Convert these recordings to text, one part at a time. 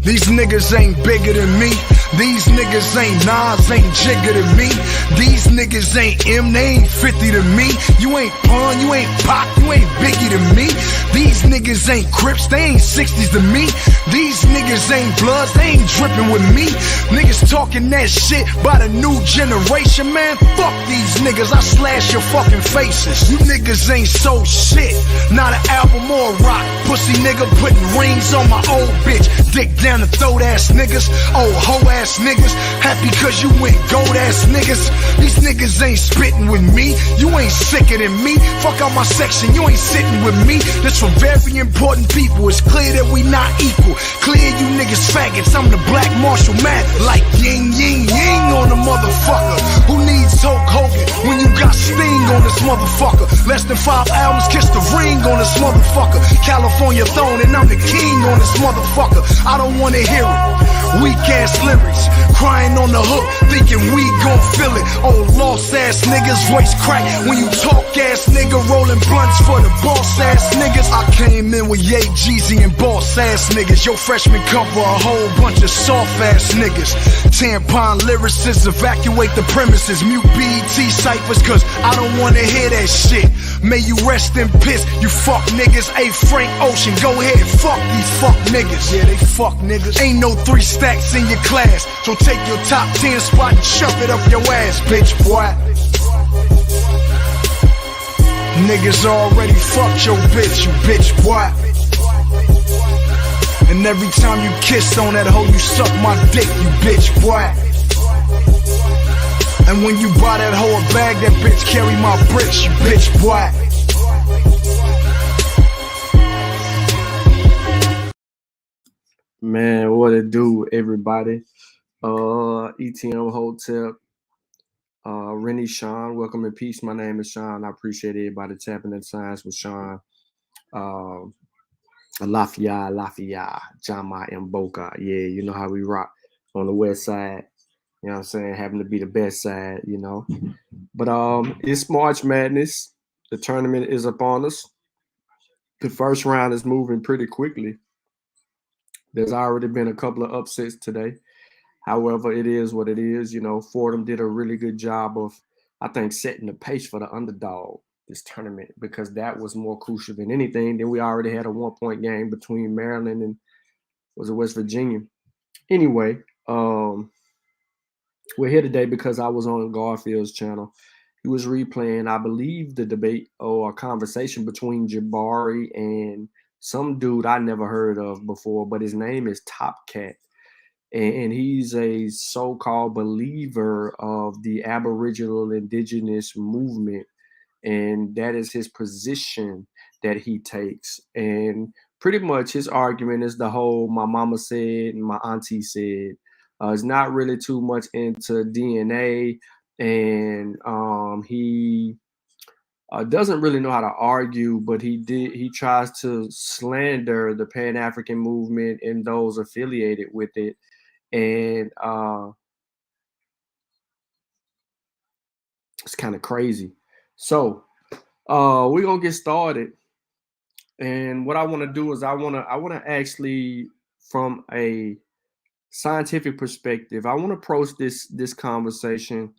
These niggas ain't bigger than me. These niggas ain't Nas, ain't Jigger than me. These niggas ain't M, they ain't 50 to me. You ain't Pun, you ain't Pac, you ain't Biggie to me. These niggas ain't Crips, they ain't 60s to me. These niggas ain't Bloods, they ain't dripping with me. Niggas talking that shit by the new generation, man. Fuck these niggas, I slash your fucking faces. You niggas ain't so shit, not an album or a rock. Pussy nigga putting rings on my old bitch. Dick down the throat ass niggas, old hoe ass niggas. Happy cause you went gold ass niggas. These niggas ain't spitting with me. You ain't sicker than me. Fuck out my section, you ain't sitting with me. This for very important people. It's clear that we not equal. Clear you niggas faggots. I'm the Black Marshall man. Like yin yin yin on a motherfucker. Who needs Hulk Hogan when you got Sting on this motherfucker? Less than 5 albums, kiss the ring on this motherfucker. California throne and I'm the king on this motherfucker. I don't wanna hear it. Weak ass lyrics, crying on the hook, thinking we gon' feel it. Oh, lost ass niggas, voice crack when you talk ass nigga, rolling blunts for the boss ass niggas. I came in with Ye, Jeezy and boss ass niggas. Your freshman cover a whole bunch of soft ass niggas. Tampon lyricists evacuate the premises. Mute BET ciphers cause I don't wanna hear that shit. May you rest in piss, you fuck niggas. Hey, Frank Ocean, go ahead, fuck these fuck niggas. Yeah, they fuck niggas. Ain't no 3 stacks in your class, so take your top 10 spot and shove it up your ass, bitch, boy. Niggas already fucked your bitch, you bitch, boy. And every time you kiss on that hoe, you suck my dick, you bitch, boy. And when you buy that hoe a bag, that bitch carry my bricks, you bitch, boy. Man, what it do, everybody? ETM Hotel, Rennie, Sean, welcome in peace. My name is Sean. I appreciate everybody tapping in signs with Sean. Lafayette, Jama and Boca. Yeah, you know how we rock on the west side. You know what I'm saying? Having to be the best side, you know. But it's March Madness. The tournament is upon us. The first round is moving pretty quickly. There's already been a couple of upsets today. However, it is what it is. You know, Fordham did a really good job of, I think, setting the pace for the underdog this tournament, because that was more crucial than anything. Then we already had a 1-point game between Maryland and West Virginia. Anyway, we're here today because I was on Garfield's channel. He was replaying, I believe, the debate or a conversation between Jabari and some dude I never heard of before, but his name is Top Cat. And he's a so-called believer of the Aboriginal Indigenous movement. And that is his position that he takes. And pretty much his argument is the whole my mama said and my auntie said. It's not really too much into DNA. And he doesn't really know how to argue, but he tries to slander the Pan-African movement and those affiliated with it. And it's kind of crazy. So we're gonna get started. And what I want to do is I want to actually, from a scientific perspective, I want to approach this conversation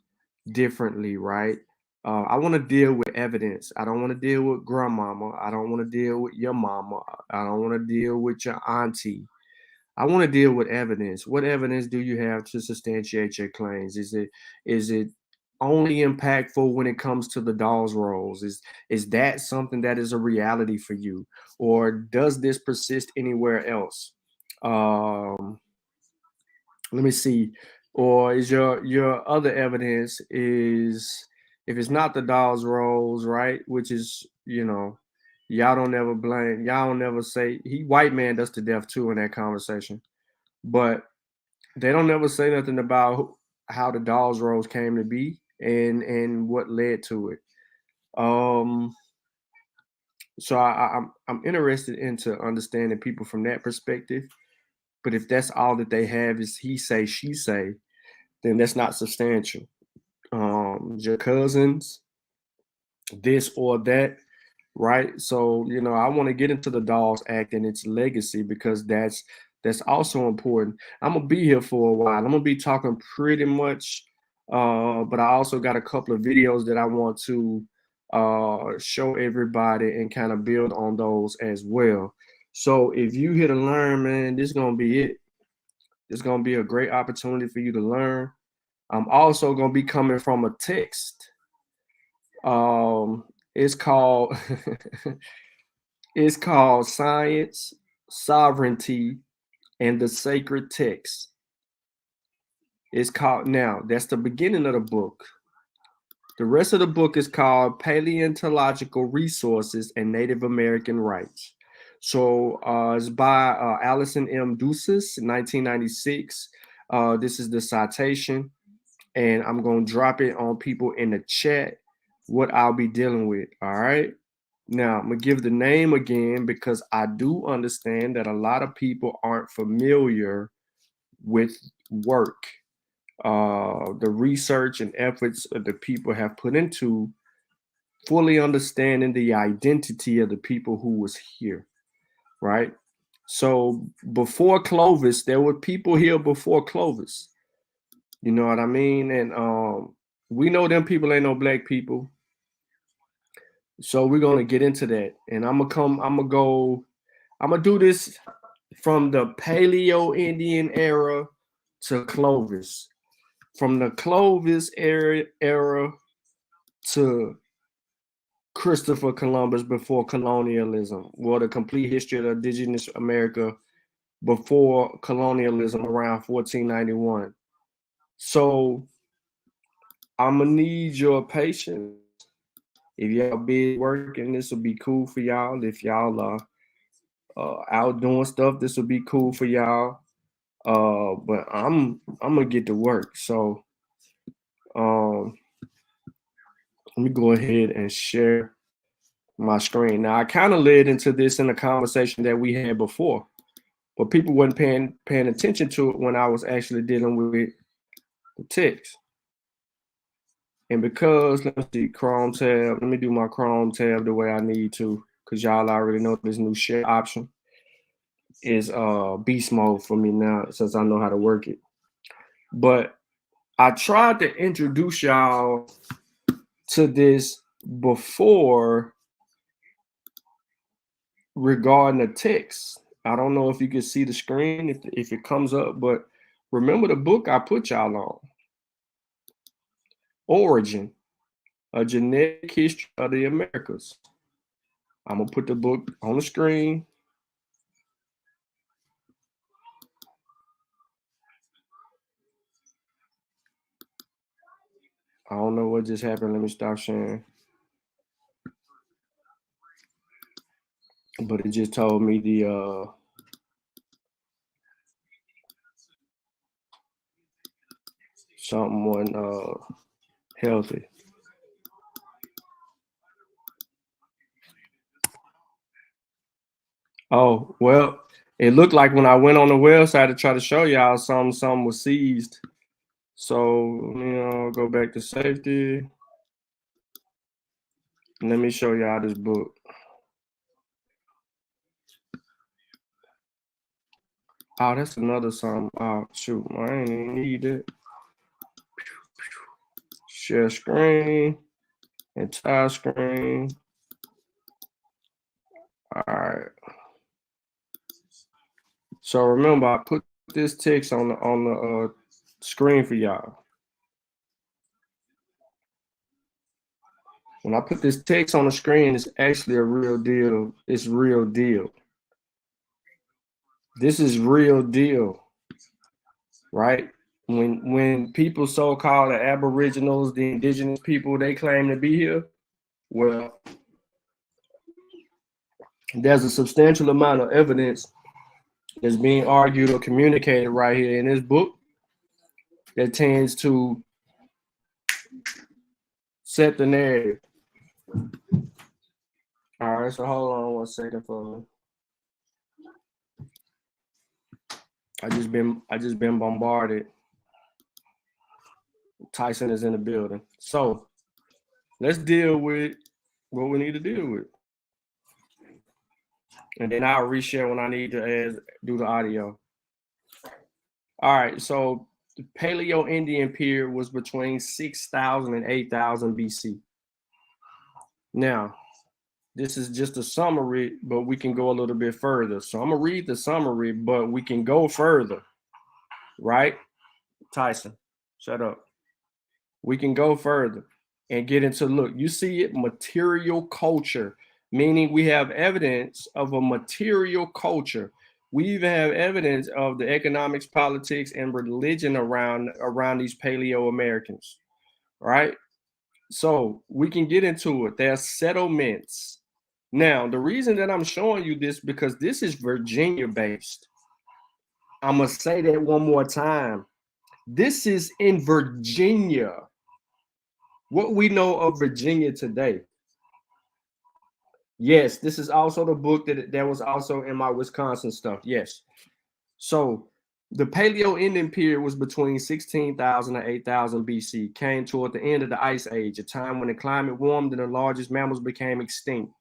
differently, right? I want to deal with evidence. I don't want to deal with grandmama. I don't want to deal with your mama. I don't want to deal with your auntie. I want to deal with evidence. What evidence do you have to substantiate your claims? Is it only impactful when it comes to the Dawes rolls? Is that something that is a reality for you, or does this persist anywhere else? Let me see. Or is your other evidence is, if it's not the Dawes rolls, right? Which is, you know, y'all don't ever blame, y'all don't ever say, white man does to death too in that conversation, but they don't ever say nothing about how the Dawes rolls came to be and what led to it. So I'm interested into understanding people from that perspective. But if that's all that they have is he say, she say, then that's not substantial. Your cousins, this or that, right? So, you know, I want to get into the Dawes Act and its legacy, because that's That's also important. I'm gonna be here for a while. I'm gonna be talking pretty much, but I also got a couple of videos that I want to show everybody and kind of build on those as well. So if you here to learn, man, this is gonna be it. It's gonna be a great opportunity for you to learn. I'm also gonna be coming from a text. It's called it's called Science, Sovereignty, and the Sacred Text. It's called, now that's the beginning of the book. The rest of the book is called Paleontological Resources and Native American Rights. So it's by Allison M. Ducis in 1996. This is the citation, and I'm going to drop it on people in the chat what I'll be dealing with. All right. Now, I'm going to give the name again because I do understand that a lot of people aren't familiar with work, the research and efforts that the people have put into fully understanding the identity of the people who was here, right? So before Clovis, there were people here before Clovis. You know what I mean? And we know them people ain't no black people. So we're gonna get into that. And I'm gonna do this from the Paleo Indian era to Clovis. From the Clovis era to Christopher Columbus before colonialism, well, the complete history of Indigenous America before colonialism around 1491. So I'm gonna need your patience. If y'all busy working, this will be cool for y'all. If y'all are out doing stuff, this will be cool for y'all. But I'm gonna get to work. So um, let me go ahead and share my screen. Now I kind of led into this in a conversation that we had before, but people weren't paying attention to it when I was actually dealing with the text. And because, let me see, Chrome tab, let me do my Chrome tab the way I need to, because y'all already know this new share option is beast mode for me now since I know how to work it. But I tried to introduce y'all to this before regarding the text. I don't know if you can see the screen if it comes up, but remember the book I put y'all on, Origin, a Genetic History of the Americas. I'm gonna put the book on the screen. I don't know what just happened. Let me stop sharing. But it just told me the something wasn't healthy. Oh, well, it looked like when I went on the website to try to show y'all something was seized. So, go back to safety. Let me show y'all this book. Oh, that's another something. Oh, shoot, I ain't even need it. Share screen, entire screen. All right. So remember, I put this text on the screen for y'all. When I put this text on the screen, it's actually a real deal. It's real deal. This is real deal, right? When people so-called the Aboriginals, the indigenous people, they claim to be here, well, there's a substantial amount of evidence that's being argued or communicated right here in this book that tends to set the narrative. All right, so hold on 1 second for me. I just been bombarded. Tyson is in the building. So let's deal with what we need to deal with. And then I'll reshare when I need to do the audio. All right, so the Paleo Indian period was between 6,000 and 8,000 BC. Now, this is just a summary, but we can go a little bit further. So I'm gonna read the summary, but we can go further, right? Tyson, shut up. We can go further and get into, look, you see it, material culture, meaning we have evidence of a material culture. We even have evidence of the economics, politics, and religion around these Paleo Americans, right? So we can get into it. There are settlements. Now, the reason that I'm showing you this, because this is Virginia based. I'm gonna say that one more time. This is in Virginia. What we know of Virginia today. Yes, this is also the book that was also in my Wisconsin stuff. Yes. So the Paleo Indian period was between 16,000 and 8,000 BC, came toward the end of the Ice Age, a time when the climate warmed and the largest mammals became extinct.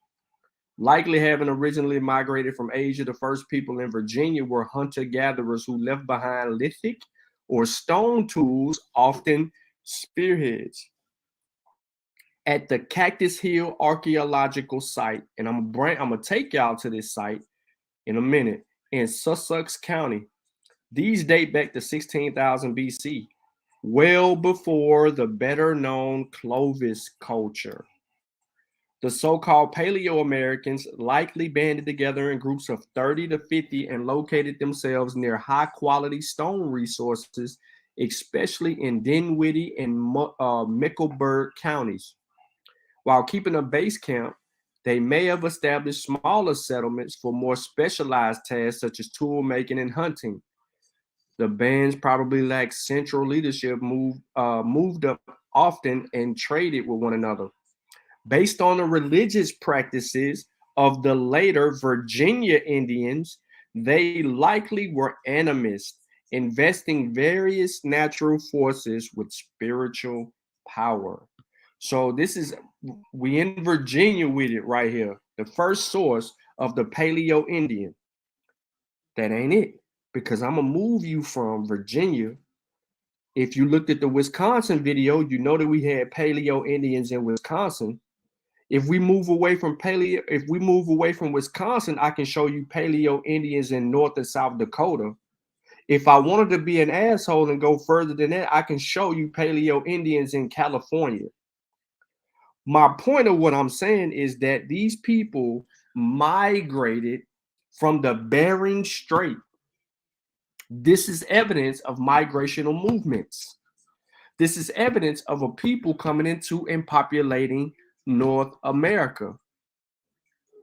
Likely having originally migrated from Asia, the first people in Virginia were hunter-gatherers who left behind lithic or stone tools, often spearheads. At the Cactus Hill Archaeological Site, and I'm gonna take y'all to this site in a minute, in Sussex County. These date back to 16,000 BC, well before the better known Clovis culture. The so-called Paleo-Americans likely banded together in groups of 30 to 50 and located themselves near high-quality stone resources, especially in Dinwiddie and Mecklenburg counties. While keeping a base camp, they may have established smaller settlements for more specialized tasks such as tool making and hunting. The bands probably lacked central leadership, moved up often, and traded with one another. Based on the religious practices of the later Virginia Indians, they likely were animists, investing various natural forces with spiritual power. So this is, we in Virginia with it right here. The first source of the Paleo Indian. That ain't it, because I'm gonna move you from Virginia. If you looked at the Wisconsin video, you know that we had Paleo Indians in Wisconsin. If we move away from Wisconsin, I can show you Paleo Indians in North and South Dakota. If I wanted to be an asshole and go further than that, I can show you Paleo Indians in California. My point of what I'm saying is that these people migrated from the Bering Strait. This is evidence of migrational movements. This is evidence of a people coming into and populating North America.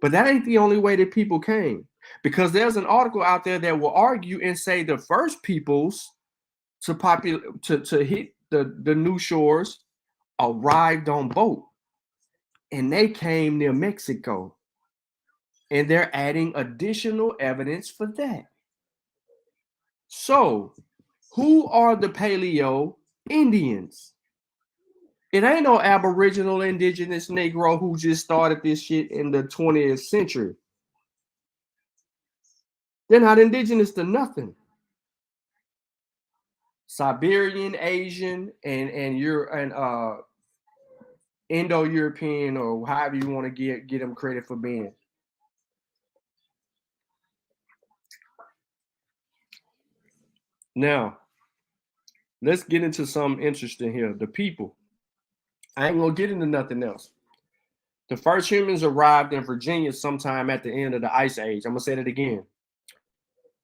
But that ain't the only way that people came, because there's an article out there that will argue and say the first peoples to hit the new shores arrived on boat, and they came near Mexico. And they're adding additional evidence for that. So, who are the Paleo Indians? It ain't no Aboriginal, Indigenous, Negro who just started this shit in the 20th century. They're not indigenous to nothing. Siberian, Asian, and Indo-European, or however you want to get them credit for being. Now, let's get into something interesting here. The people. I ain't gonna get into nothing else. The first humans arrived in Virginia sometime at the end of the Ice Age. I'm gonna say that again.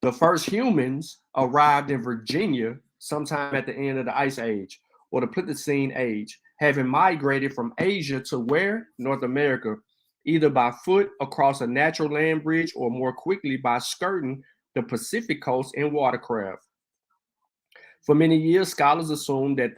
The first humans arrived in Virginia sometime at the end of the Ice Age, or the Pleistocene Age, having migrated from Asia to where? North America, either by foot across a natural land bridge or more quickly by skirting the Pacific coast in watercraft. For many years, scholars assumed that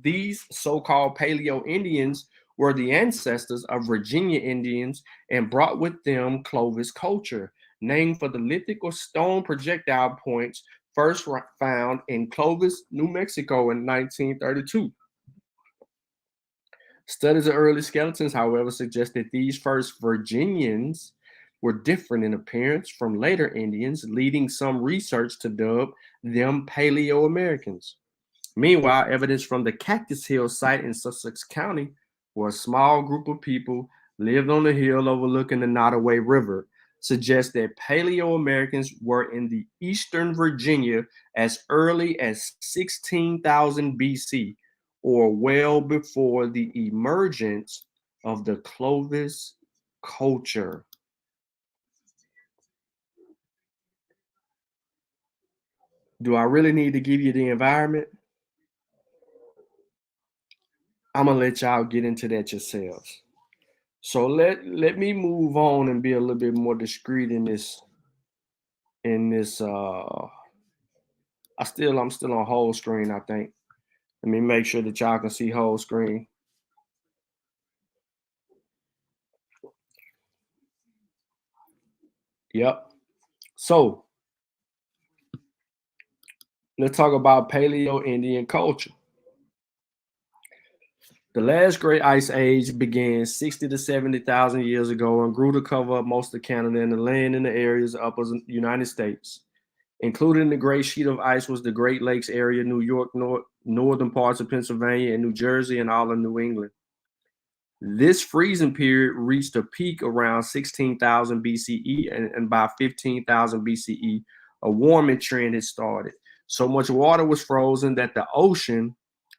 these so-called Paleo Indians were the ancestors of Virginia Indians and brought with them Clovis culture, named for the lithic or stone projectile points first found in Clovis, New Mexico in 1932. Studies of early skeletons, however, suggest that these first Virginians were different in appearance from later Indians, leading some research to dub them Paleo-Americans. Meanwhile, evidence from the Cactus Hill site in Sussex County, where a small group of people lived on the hill overlooking the Nottoway River, suggests that Paleo-Americans were in the eastern Virginia as early as 16,000 BC, or well before the emergence of the Clovis culture. Do I really need to give you the environment? I'm gonna let y'all get into that yourselves. So let me move on and be a little bit more discreet in this I'm still on whole screen, I think. Let me make sure that y'all can see whole screen. Yep. So let's talk about Paleo-Indian culture. The last great ice age began 60 to 70,000 years ago and grew to cover up most of Canada and the land in the areas of the United States. Included in the Great Sheet of Ice was the Great Lakes area, New York, northern parts of Pennsylvania, and New Jersey, and all of New England. This freezing period reached a peak around 16,000 BCE, and by 15,000 BCE, a warming trend had started. So much water was frozen that the ocean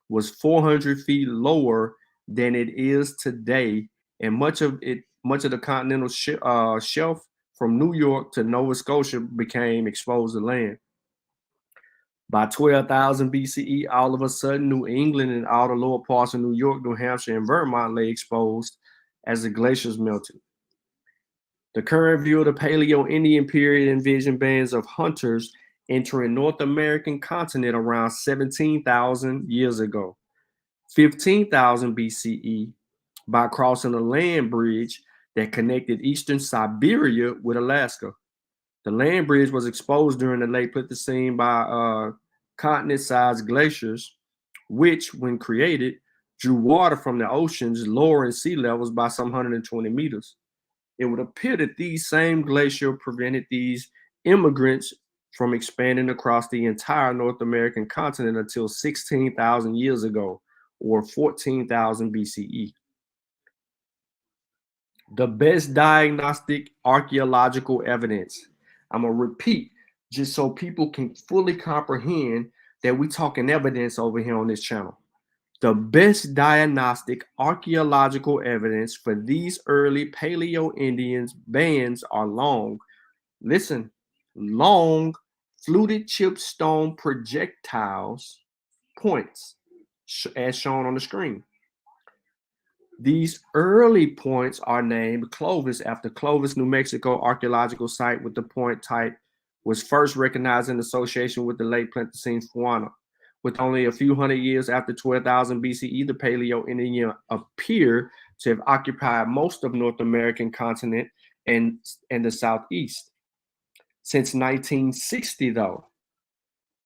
was 400 feet lower than it is today, and much of the continental shelf from New York to Nova Scotia became exposed to land. By 12,000 BCE, all of a sudden, New England and all the lower parts of New York, New Hampshire, and Vermont lay exposed as the glaciers melted. The current view of the Paleo-Indian period envisioned bands of hunters entering North American continent around 17,000 years ago. 15,000 BCE, by crossing a land bridge that connected eastern Siberia with Alaska. The land bridge was exposed during the late Pleistocene by continent-sized glaciers, which, when created, drew water from the oceans, lowering sea levels by some 120 meters. It would appear that these same glaciers prevented these immigrants from expanding across the entire North American continent until 16,000 years ago, or 14,000 BCE. The best diagnostic archaeological evidence. I'm going to repeat just so people can fully comprehend that we're talking evidence over here on this channel. The best diagnostic archaeological evidence for these early Paleo-Indians bands are long, fluted chip stone projectiles points, as shown on the screen. These early points are named Clovis after Clovis, New Mexico archaeological site with the point type was first recognized in association with the late Pleistocene fauna. With only a few hundred years after 12,000 BCE, the Paleo-Indian appear to have occupied most of North American continent and the southeast. Since 1960, though,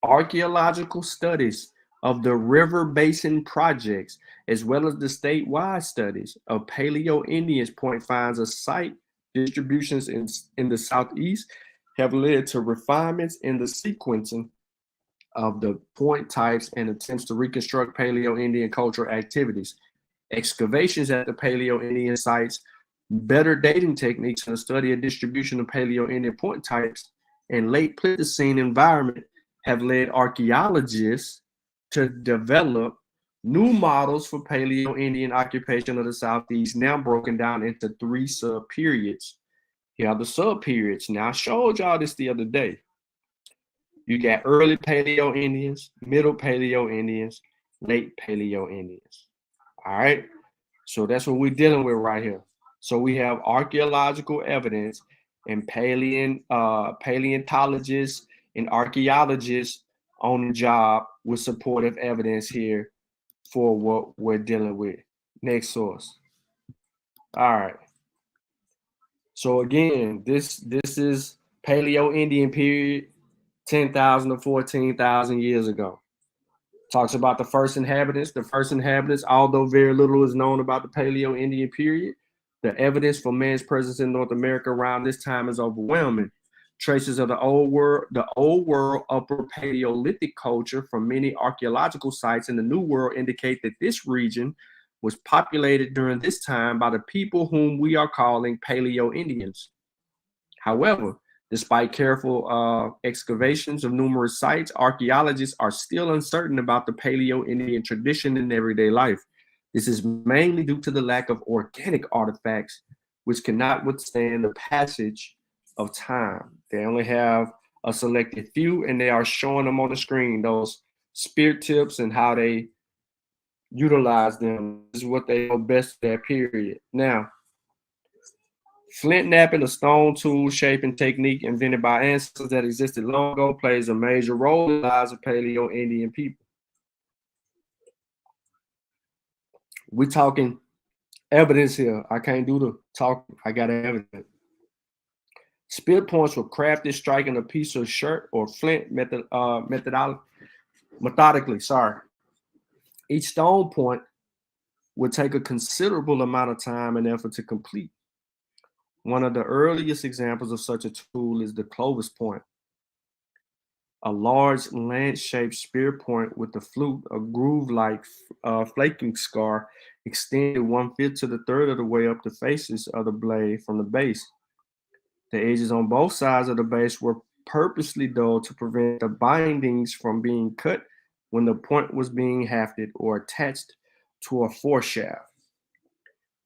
archaeological studies of the river basin projects, as well as the statewide studies of Paleo-Indians point finds of site distributions in the southeast have led to refinements in the sequencing of the point types and attempts to reconstruct Paleo-Indian cultural activities. Excavations at the Paleo-Indian sites, better dating techniques, and the study of distribution of Paleo-Indian point types in late Pleistocene environment have led archaeologists to develop new models for Paleo-Indian occupation of the Southeast, now broken down into 3 sub-periods. Here are the sub-periods. Now, I showed y'all this the other day. You got early Paleo-Indians, middle Paleo-Indians, late Paleo-Indians. All right? So that's what we're dealing with right here. So we have archaeological evidence and paleontologists and archaeologists on the job with supportive evidence here for what we're dealing with. Next source. All right. So again, this is Paleo-Indian period, 10,000 to 14,000 years ago. Talks about the first inhabitants. The first inhabitants, although very little is known about the Paleo-Indian period, The evidence for man's presence in North America around this time is overwhelming. Traces of the old world upper Paleolithic culture from many archaeological sites in the New World indicate that this region was populated during this time by the people whom we are calling Paleo Indians. However, despite careful excavations of numerous sites, archaeologists are still uncertain about the Paleo Indian tradition in everyday life. This is mainly due to the lack of organic artifacts, which cannot withstand the passage of time. They only have a selected few, and they are showing them on the screen, those spear tips and how they utilize them. This is what they know best at that period. Now, flint knapping, a stone tool shaping technique invented by ancestors that existed long ago, plays a major role in the lives of Paleo Indian people. We're talking evidence here. I can't do the talk. I got evidence. Spear points were crafted striking a piece of shirt or flint methodically. Sorry. Each stone point would take a considerable amount of time and effort to complete. One of the earliest examples of such a tool is the Clovis point, a large lance-shaped spear point with a flute, a groove-like flaking scar extended 1/5 to the third of the way up the faces of the blade from the base. The edges on both sides of the base were purposely dulled to prevent the bindings from being cut when the point was being hafted or attached to a foreshaft.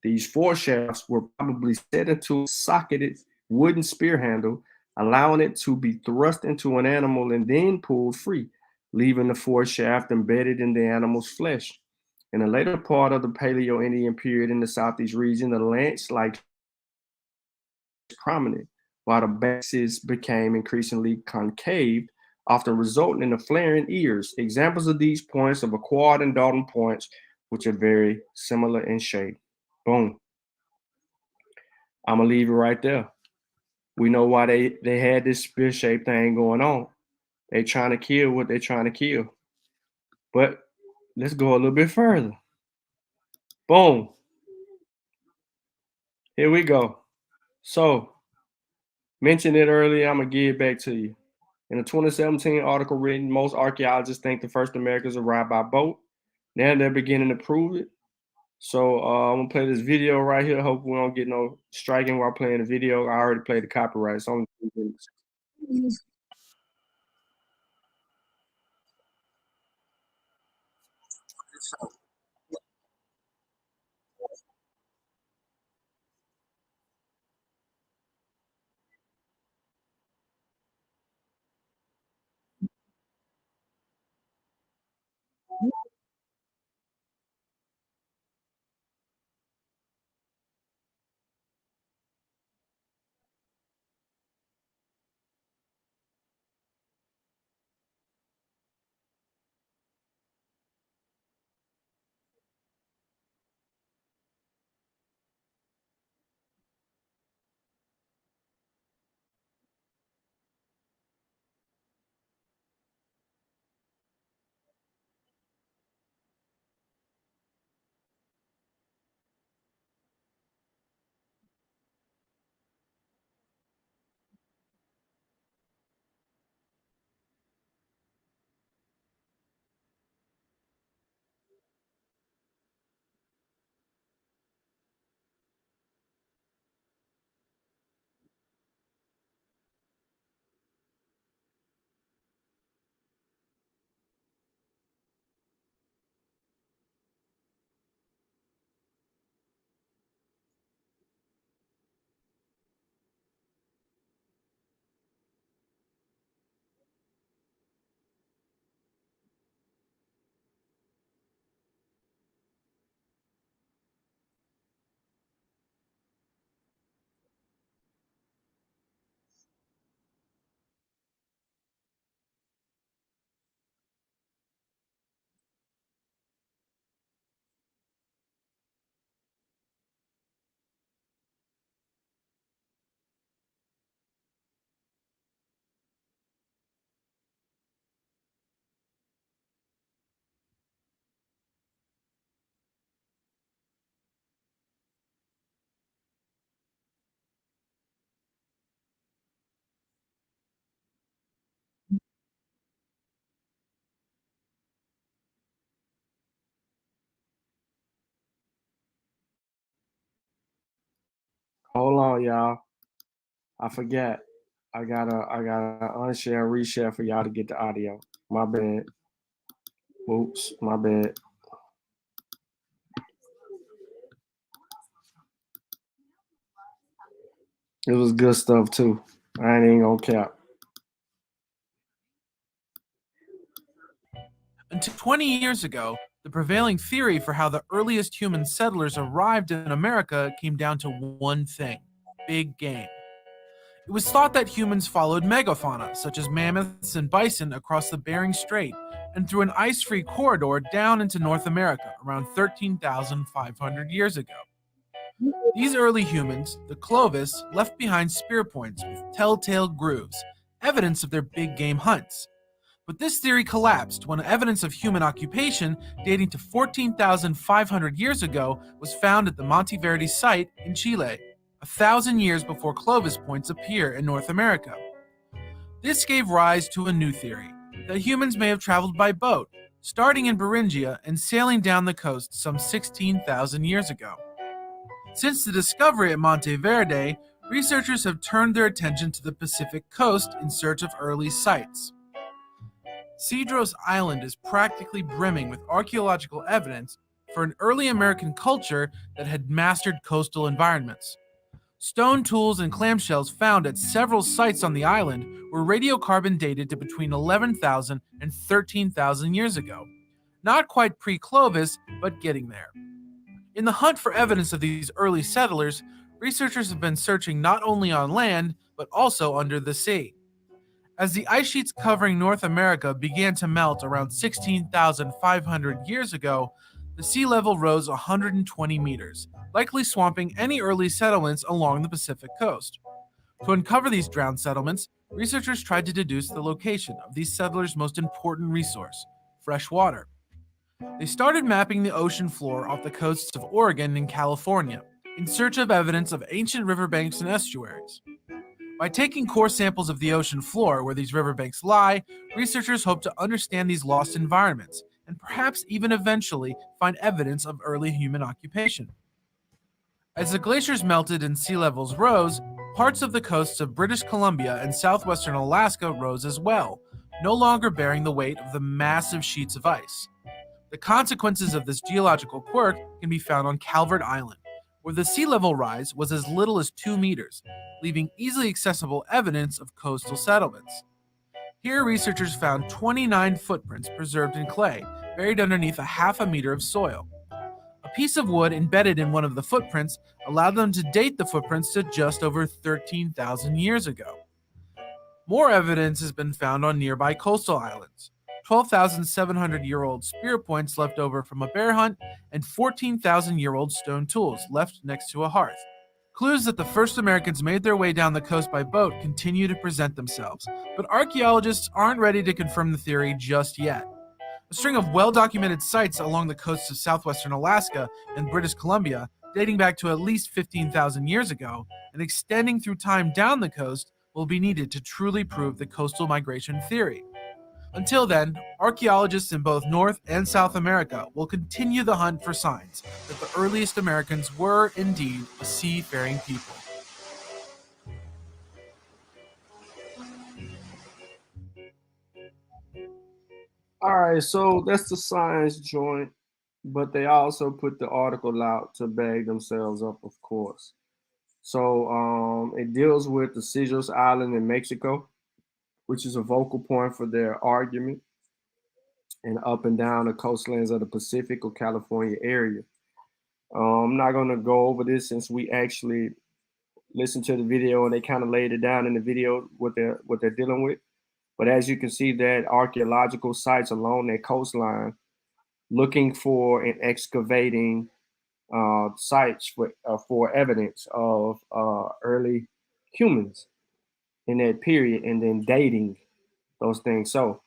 These foreshafts were probably set into a socketed wooden spear handle, allowing it to be thrust into an animal and then pulled free, leaving the foreshaft embedded in the animal's flesh. In the later part of the Paleo Indian period in the southeast region, the lance-like prominent, while the bases became increasingly concave, often resulting in the flaring ears. Examples of these points are Quad and Dalton points, which are very similar in shape. Boom. I'm gonna leave it right there. We know why they had this spear shape thing going on. They trying to kill what they're trying to kill. But let's go a little bit further. Boom. Here we go. So mentioned it earlier. I'm gonna give it back to you. In a 2017 article written, most archaeologists think the first Americans arrived by boat. Now they're beginning to prove it. So I'm gonna play this video right here. Hope we don't get no striking while playing the video. I already played the copyright. It's only 3 minutes. Hold on, y'all. I forgot. I gotta unshare, reshare for y'all to get the audio. My bad. Oops, my bad. It was good stuff too. I ain't even gonna cap. Until 20 years ago, the prevailing theory for how the earliest human settlers arrived in America came down to one thing: big game. It was thought that humans followed megafauna, such as mammoths and bison, across the Bering Strait and through an ice free corridor down into North America around 13,500 years ago. These early humans, the Clovis, left behind spear points with telltale grooves, evidence of their big game hunts. But this theory collapsed when evidence of human occupation dating to 14,500 years ago was found at the Monteverde site in Chile, 1,000 years before Clovis points appear in North America. This gave rise to a new theory that humans may have traveled by boat, starting in Beringia and sailing down the coast some 16,000 years ago. Since the discovery at Monteverde, researchers have turned their attention to the Pacific coast in search of early sites. Cedros Island is practically brimming with archaeological evidence for an early American culture that had mastered coastal environments. Stone tools and clamshells found at several sites on the island were radiocarbon dated to between 11,000 and 13,000 years ago. Not quite pre Clovis, but getting there. In the hunt for evidence of these early settlers, researchers have been searching not only on land, but also under the sea. As the ice sheets covering North America began to melt around 16,500 years ago, the sea level rose 120 meters, likely swamping any early settlements along the Pacific coast. To uncover these drowned settlements, researchers tried to deduce the location of these settlers' most important resource: fresh water. They started mapping the ocean floor off the coasts of Oregon and California in search of evidence of ancient riverbanks and estuaries. By taking core samples of the ocean floor where these riverbanks lie, researchers hope to understand these lost environments and perhaps even eventually find evidence of early human occupation. As the glaciers melted and sea levels rose, parts of the coasts of British Columbia and southwestern Alaska rose as well, no longer bearing the weight of the massive sheets of ice. The consequences of this geological quirk can be found on Calvert Island, where the sea level rise was as little as 2 meters, leaving easily accessible evidence of coastal settlements. Here, researchers found 29 footprints preserved in clay, buried underneath a half a meter of soil. A piece of wood embedded in one of the footprints allowed them to date the footprints to just over 13,000 years ago. More evidence has been found on nearby coastal islands: 12,700-year-old spear points left over from a bear hunt, and 14,000-year-old stone tools left next to a hearth. Clues that the first Americans made their way down the coast by boat continue to present themselves, but archaeologists aren't ready to confirm the theory just yet. A string of well-documented sites along the coasts of southwestern Alaska and British Columbia, dating back to at least 15,000 years ago and extending through time down the coast, will be needed to truly prove the coastal migration theory. Until then, archaeologists in both North and South America will continue the hunt for signs that the earliest Americans were indeed a seafaring people. All right, so that's the science joint, but they also put the article out to bag themselves up, of course. So it deals with the Cedros Island in Mexico, which is a focal point for their argument, and up and down the coastlands of the Pacific or California area. I'm not going to go over this since we actually listened to the video and they kind of laid it down in the video what they're dealing with. But as you can see, that archaeological sites along that coastline, looking for and excavating sites for evidence of early humans in that period, and then dating those things. So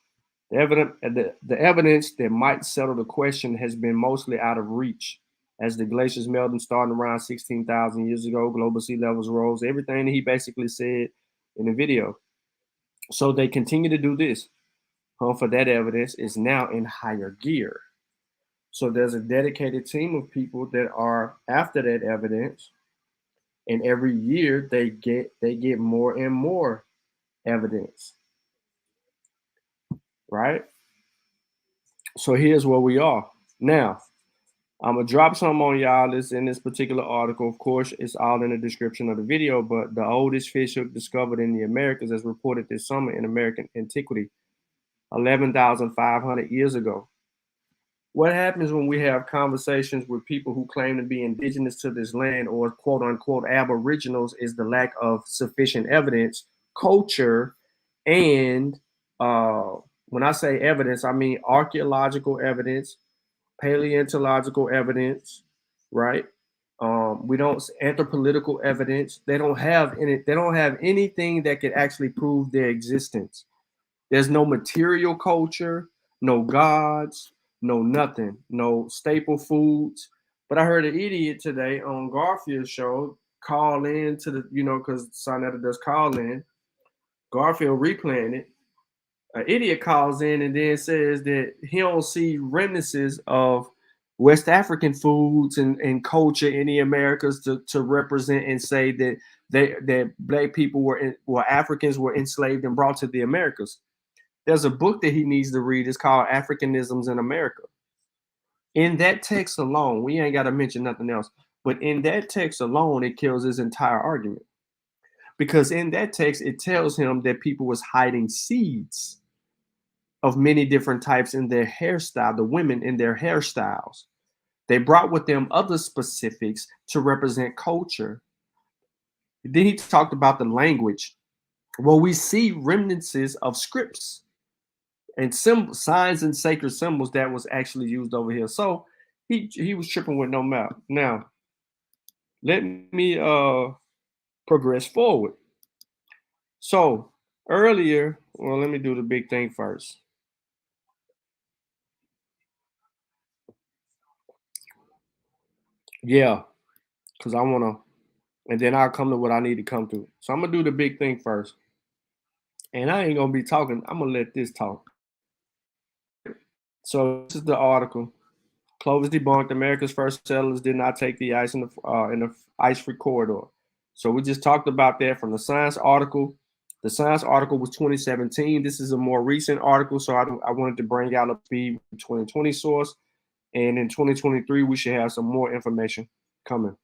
the evidence that might settle the question has been mostly out of reach. As the glaciers melted starting around 16,000 years ago, global sea levels rose, everything that he basically said in the video. So they continue to do this. For that evidence is now in higher gear. So there's a dedicated team of people that are after that evidence, and every year they get more and more evidence, right? So here's where we are now. I'm gonna drop some on y'all. This in this particular article. Of course, it's all in the description of the video. But the oldest fish hook discovered in the Americas, as reported this summer in American antiquity, 11,500 years ago. What happens when we have conversations with people who claim to be indigenous to this land or quote unquote aboriginals is the lack of sufficient evidence, culture, and when I say evidence, I mean archaeological evidence, paleontological evidence, right? We don't anthropological evidence. They don't have any. They don't have anything that could actually prove their existence. There's no material culture, no gods, no nothing, no staple foods. But I heard an idiot today on Garfield's show call in to the, because Sonetta does call in. Garfield replaying it. An idiot calls in and then says that he don't see remnants of West African foods and culture in the Americas to represent and say that that black people were Africans were enslaved and brought to the Americas. There's a book that he needs to read. It's called Africanisms in America. In that text alone, we ain't got to mention nothing else, but in that text alone, it kills his entire argument. Because in that text, it tells him that people was hiding seeds of many different types in their hairstyle, the women in their hairstyles. They brought with them other specifics to represent culture. Then he talked about the language. Well, we see remnants of scripts and signs and sacred symbols that was actually used over here. So he was tripping with no map. Now, let me progress forward. So earlier, well, let me do the big thing first. Yeah, because I want to, and then I'll come to what I need to come to. So I'm gonna do the big thing first. And I ain't gonna be talking, I'm gonna let this talk. So this is the article. Clovis debunked. America's first settlers did not take the ice in the ice-free corridor. So we just talked about that from the science article. The science article was 2017. This is a more recent article, so I wanted to bring out a speed 2020 source, and in 2023 we should have some more information coming.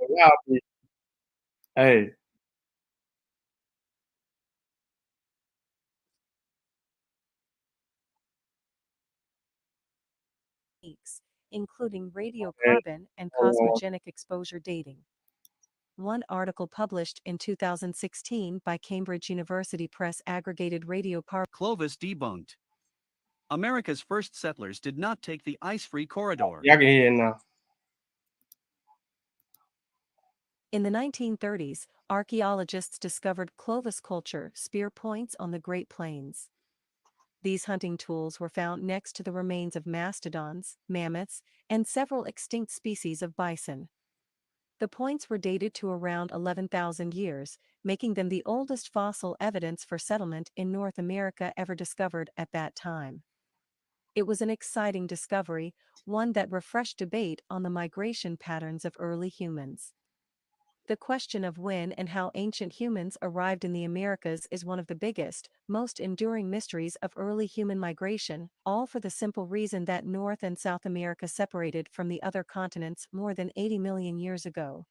Wow. Hey, techniques, including man, radiocarbon and hold on. cosmogenic exposure dating. One article published in 2016 by Cambridge University Press aggregated radiocarbon. Clovis debunked. America's first settlers did not take the ice-free corridor. Y'all can hear it now. In the 1930s, archaeologists discovered Clovis culture spear points on the Great Plains. These hunting tools were found next to the remains of mastodons, mammoths, and several extinct species of bison. The points were dated to around 11,000 years, making them the oldest fossil evidence for settlement in North America ever discovered at that time. It was an exciting discovery, one that refreshed debate on the migration patterns of early humans. The question of when and how ancient humans arrived in the Americas is one of the biggest, most enduring mysteries of early human migration, all for the simple reason that North and South America separated from the other continents more than 80 million years ago.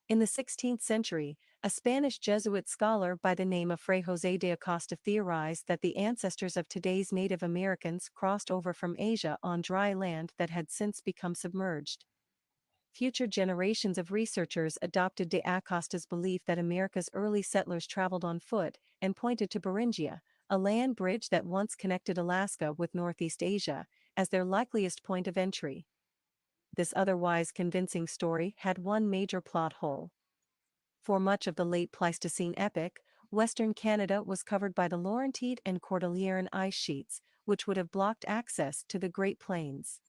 In the 16th century, a Spanish Jesuit scholar by the name of Fray José de Acosta theorized that the ancestors of today's Native Americans crossed over from Asia on dry land that had since become submerged. Future generations of researchers adopted de Acosta's belief that America's early settlers traveled on foot and pointed to Beringia, a land bridge that once connected Alaska with Northeast Asia, as their likeliest point of entry. This otherwise convincing story had one major plot hole. For much of the late Pleistocene epoch, Western Canada was covered by the Laurentide and Cordilleran ice sheets, which would have blocked access to the Great Plains.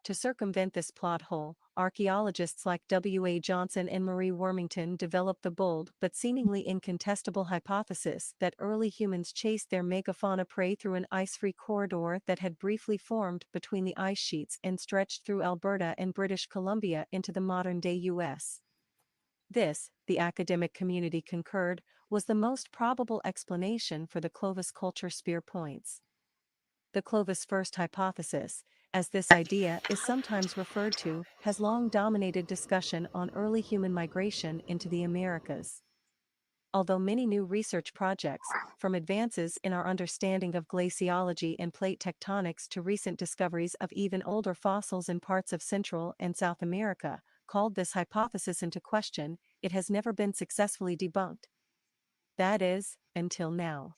To circumvent this plot hole, archaeologists like W. A. Johnson and Marie Wormington developed the bold but seemingly incontestable hypothesis that early humans chased their megafauna prey through an ice-free corridor that had briefly formed between the ice sheets and stretched through Alberta and British Columbia into the modern-day U.S. This, the academic community concurred, was the most probable explanation for the Clovis culture spear points. The Clovis first hypothesis, as this idea is sometimes referred to, has long dominated discussion on early human migration into the Americas. Although many new research projects, from advances in our understanding of glaciology and plate tectonics to recent discoveries of even older fossils in parts of Central and South America, called this hypothesis into question, it has never been successfully debunked. That is, until now.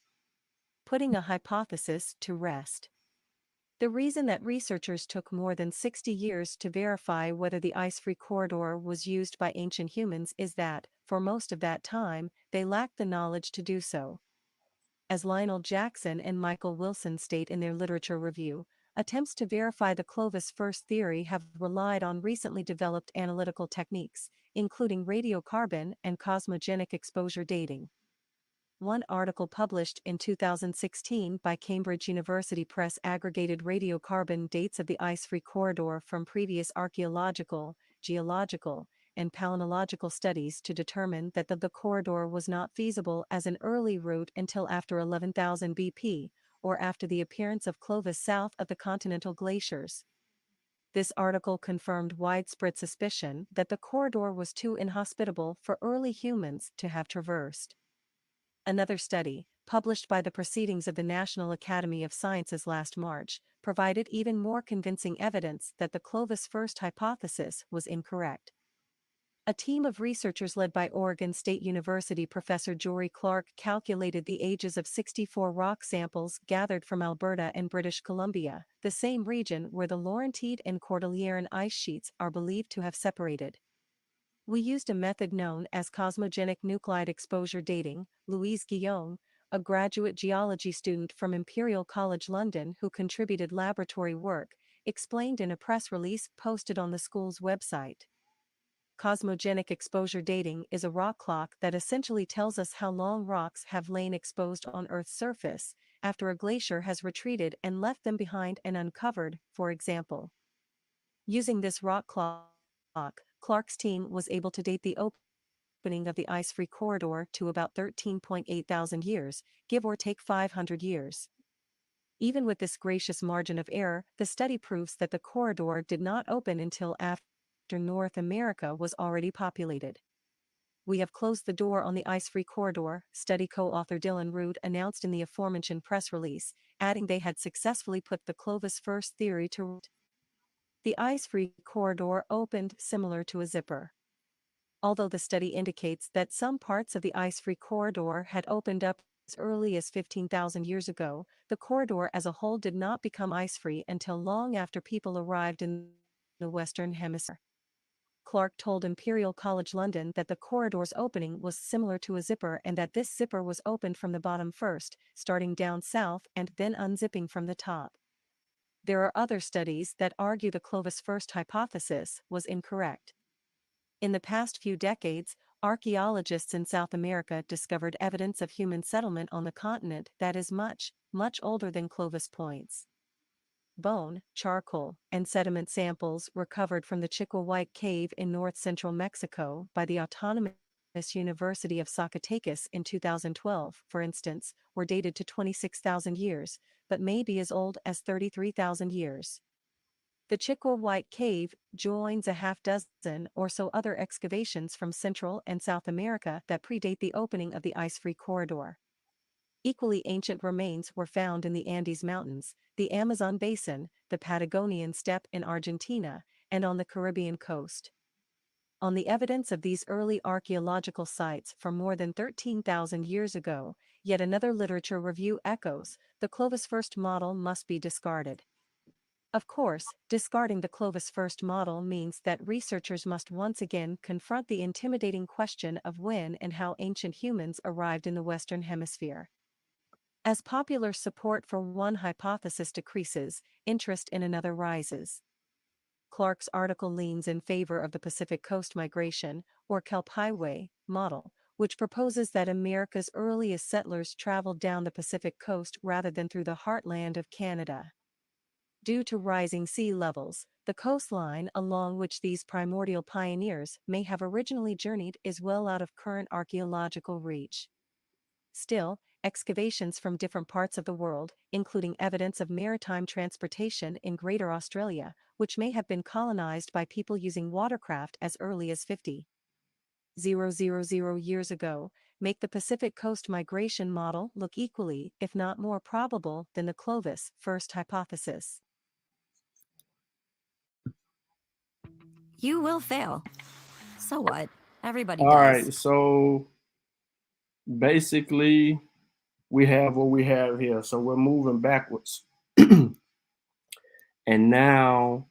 Putting a hypothesis to rest. The reason that researchers took more than 60 years to verify whether the ice-free corridor was used by ancient humans is that, for most of that time, they lacked the knowledge to do so. As Lionel Jackson and Michael Wilson state in their literature review, attempts to verify the Clovis first theory have relied on recently developed analytical techniques, including radiocarbon and cosmogenic exposure dating. One article published in 2016 by Cambridge University Press aggregated radiocarbon dates of the ice-free corridor from previous archaeological, geological, and palynological studies to determine that the corridor was not feasible as an early route until after 11,000 BP, or after the appearance of Clovis south of the continental glaciers. This article confirmed widespread suspicion that the corridor was too inhospitable for early humans to have traversed. Another study, published by the Proceedings of the National Academy of Sciences last March, provided even more convincing evidence that the Clovis first hypothesis was incorrect. A team of researchers led by Oregon State University professor Jory Clark calculated the ages of 64 rock samples gathered from Alberta and British Columbia, the same region where the Laurentide and Cordilleran ice sheets are believed to have separated. We used a method known as cosmogenic nuclide exposure dating. Louise Guillaume, a graduate geology student from Imperial College London who contributed laboratory work, explained in a press release posted on the school's website. Cosmogenic exposure dating is a rock clock that essentially tells us how long rocks have lain exposed on Earth's surface, after a glacier has retreated and left them behind and uncovered, for example. Using this rock clock, Clark's team was able to date the opening of the ice-free corridor to about 13.8 thousand years, give or take 500 years. Even with this gracious margin of error, the study proves that the corridor did not open until after after North America was already populated. "We have closed the door on the ice-free corridor," study co-author Dylan Root announced in the aforementioned press release, adding they had successfully put the Clovis First theory to rest. The ice-free corridor opened similar to a zipper. Although the study indicates that some parts of the ice-free corridor had opened up as early as 15,000 years ago, the corridor as a whole did not become ice-free until long after people arrived in the Western Hemisphere. Clark told Imperial College London that the corridor's opening was similar to a zipper and that this zipper was opened from the bottom first, starting down south and then unzipping from the top. There are other studies that argue the Clovis First hypothesis was incorrect. In the past few decades, archaeologists in South America discovered evidence of human settlement on the continent that is much, much older than Clovis points. Bone, charcoal, and sediment samples recovered from the Chicowite Cave in north-central Mexico by the Autonomous University of Zacatecas in 2012, for instance, were dated to 26,000 years, but may be as old as 33,000 years. The Chicowite Cave joins a half-dozen or so other excavations from Central and South America that predate the opening of the ice-free corridor. Equally ancient remains were found in the Andes Mountains, the Amazon Basin, the Patagonian steppe in Argentina, and on the Caribbean coast. On the evidence of these early archaeological sites from more than 13,000 years ago, yet another literature review echoes, the Clovis First model must be discarded. Of course, discarding the Clovis First model means that researchers must once again confront the intimidating question of when and how ancient humans arrived in the Western Hemisphere. As popular support for one hypothesis decreases, interest in another rises. Clark's article leans in favor of the Pacific Coast Migration, or Kelp Highway, model, which proposes that America's earliest settlers traveled down the Pacific coast rather than through the heartland of Canada. Due to rising sea levels, the coastline along which these primordial pioneers may have originally journeyed is well out of current archaeological reach. Still, excavations from different parts of the world, including evidence of maritime transportation in Greater Australia, which may have been colonized by people using watercraft as early as 50,000 years ago, make the Pacific Coast Migration model look equally, if not more probable, than the Clovis First hypothesis. You will fail. So what? Everybody All does. right, so basically we have what we have here. So we're moving backwards. And now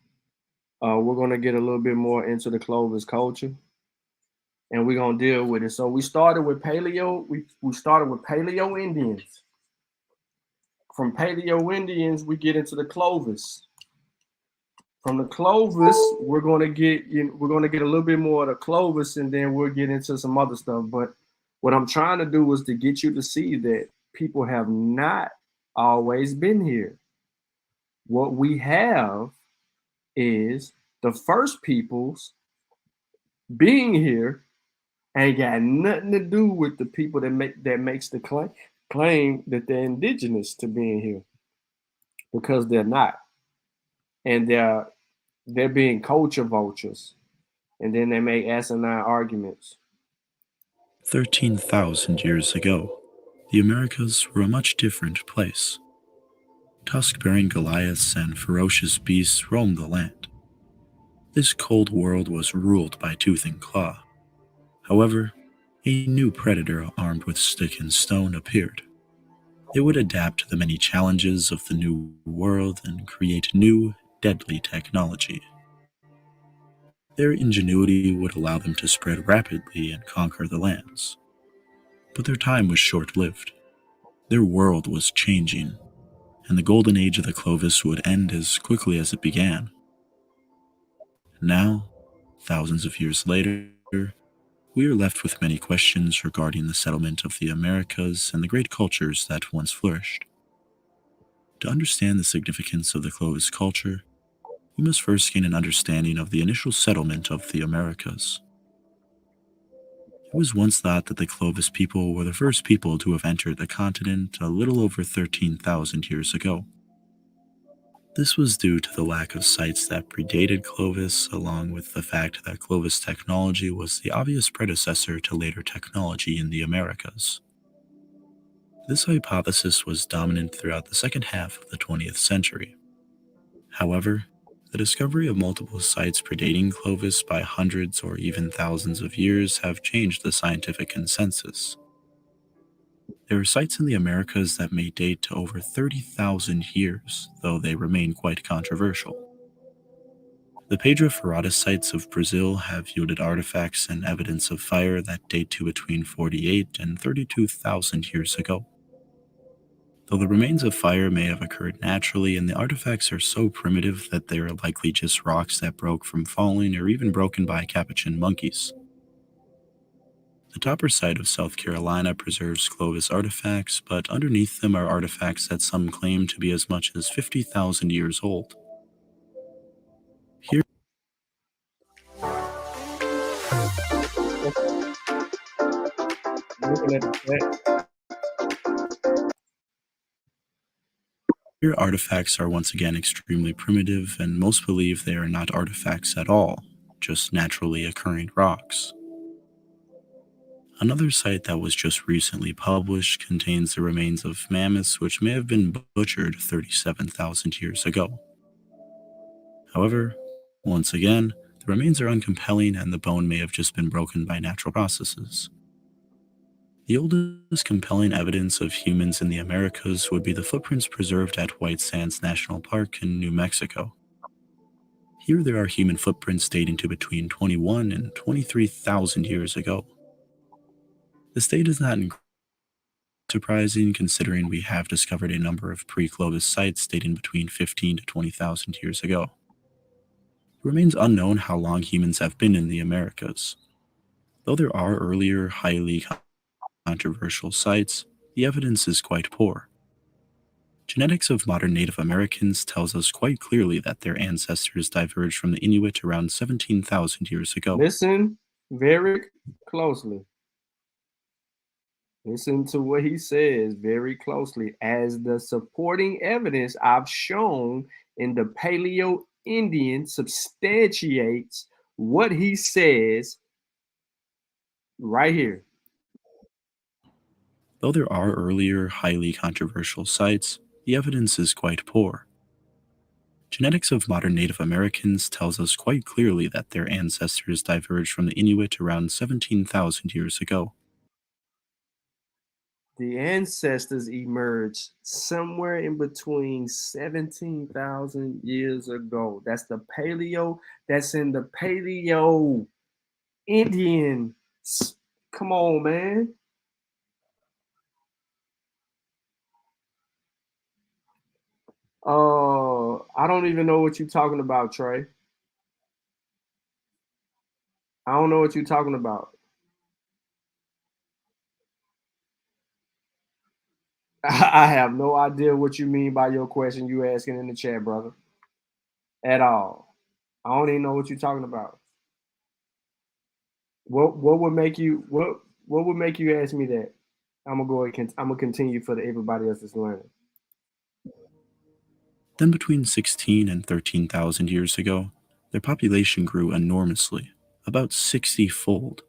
we're going to get a little bit more into the Clovis culture, and we're going to deal with it. So we started with Paleo. We started with Paleo Indians. From Paleo Indians, we get into the Clovis. From the Clovis, we're going to get a little bit more of the Clovis, and then we'll get into some other stuff. But what I'm trying to do is to get you to see that people have not always been here. What we have is the first peoples being here ain't got nothing to do with the people that makes the claim that they're indigenous to being here, because they're not, and they're being culture vultures, and then they make asinine arguments. 13,000 years ago, the Americas were a much different place. Tusk-bearing Goliaths and ferocious beasts roamed the land. This cold world was ruled by tooth and claw. However, a new predator armed with stick and stone appeared. It would adapt to the many challenges of the new world and create new, deadly technology. Their ingenuity would allow them to spread rapidly and conquer the lands. But their time was short-lived. Their world was changing, and the golden age of the Clovis would end as quickly as it began. Now, thousands of years later, we are left with many questions regarding the settlement of the Americas and the great cultures that once flourished. To understand the significance of the Clovis culture, we must first gain an understanding of the initial settlement of the Americas. It was once thought that the Clovis people were the first people to have entered the continent a little over 13,000 years ago. This was due to the lack of sites that predated Clovis, along with the fact that Clovis technology was the obvious predecessor to later technology in the Americas. This hypothesis was dominant throughout the second half of the 20th century. However, the discovery of multiple sites predating Clovis by hundreds or even thousands of years have changed the scientific consensus. There are sites in the Americas that may date to over 30,000 years, though they remain quite controversial. The Pedra Ferrada sites of Brazil have yielded artifacts and evidence of fire that date to between 48 and 32,000 years ago. Though the remains of fire may have occurred naturally, and the artifacts are so primitive that they are likely just rocks that broke from falling or even broken by capuchin monkeys. The Topper site of South Carolina preserves Clovis artifacts, but underneath them are artifacts that some claim to be as much as 50,000 years old. Here Looking at the chat. Here, artifacts are once again extremely primitive, and most believe they are not artifacts at all, just naturally occurring rocks. Another site that was just recently published contains the remains of mammoths which may have been butchered 37,000 years ago. However, once again, the remains are uncompelling and the bone may have just been broken by natural processes. The oldest compelling evidence of humans in the Americas would be the footprints preserved at White Sands National Park in New Mexico. Here there are human footprints dating to between 21 and 23,000 years ago. This date is not surprising considering we have discovered a number of pre-Clovis sites dating between 15 to 20,000 years ago. It remains unknown how long humans have been in the Americas. Though there are earlier, highly controversial sites, the evidence is quite poor. Genetics of modern Native Americans tells us quite clearly that their ancestors diverged from the Inuit around 17,000 years ago. Listen very closely. Listen to what he says very closely. As the supporting evidence I've shown in the Paleo Indian substantiates what he says right here. Though there are earlier, highly controversial sites, the evidence is quite poor. Genetics of modern Native Americans tells us quite clearly that their ancestors diverged from the Inuit around 17,000 years ago. The ancestors emerged somewhere in between 17,000 years ago. That's the paleo, that's in the Paleo Indian. Come on, man. I don't even know what you're talking about, Trey. I don't know what you're talking about. I have no idea what you mean by your question you asking in the chat, brother. At all. I don't even know what you're talking about. What would make you what would make you ask me that? I'm gonna continue for everybody else that's learning. Then between 16 and 13,000 years ago, their population grew enormously, about 60-fold.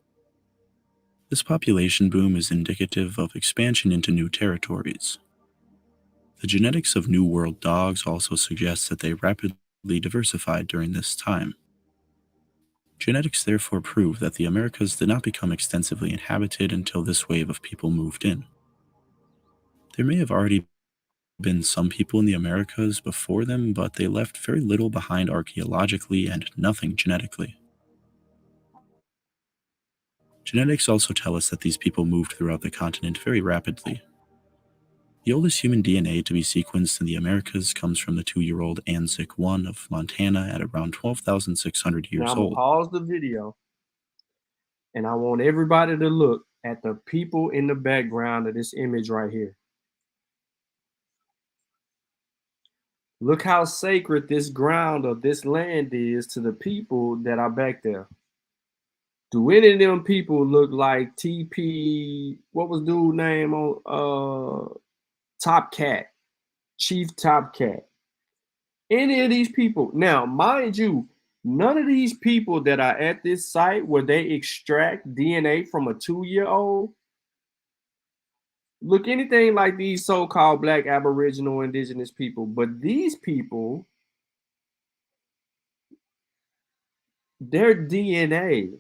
This population boom is indicative of expansion into new territories. The genetics of New World dogs also suggests that they rapidly diversified during this time. Genetics therefore prove that the Americas did not become extensively inhabited until this wave of people moved in. There may have already been some people in the Americas before them, but they left very little behind archaeologically and nothing genetically. Genetics also tell us that these people moved throughout the continent very rapidly. The oldest human DNA to be sequenced in the Americas comes from the 2-year-old Anzac 1 of Montana at around 12,600 years Now I'm gonna old. pause the video and I want everybody to look at the people in the background of this image right here. Look how sacred this ground or this land is to the people that are back there. Do any of them people look like TP? What was dude name on Top Cat? Chief Top Cat. Any of these people. Now, mind you, none of these people that are at this site where they extract DNA from a 2-year-old look anything like these so-called black Aboriginal indigenous people. But these people, their DNA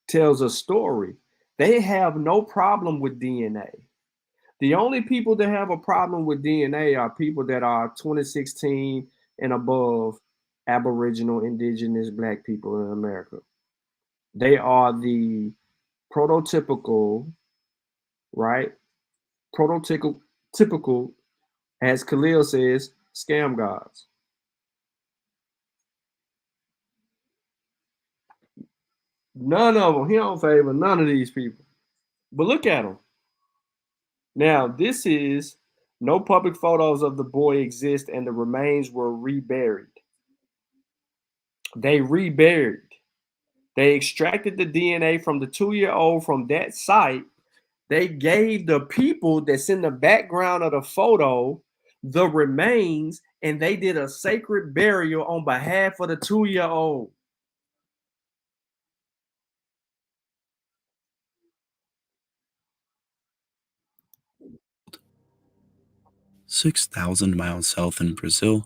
tells a story. They have no problem with DNA. The only people that have a problem with DNA are people that are 2016 and above Aboriginal, indigenous black people in America. They are the prototypical, right? Prototypical, typical, as Khalil says, scam gods. None of them. He don't favor none of these people. But look at them. Now, this is no public photos of the boy exist and the remains were reburied. They reburied. They extracted the DNA from the 2-year-old from that site. They gave the people that's in the background of the photo the remains, and they did a sacred burial on behalf of the 2-year-old. "6,000 miles south in Brazil,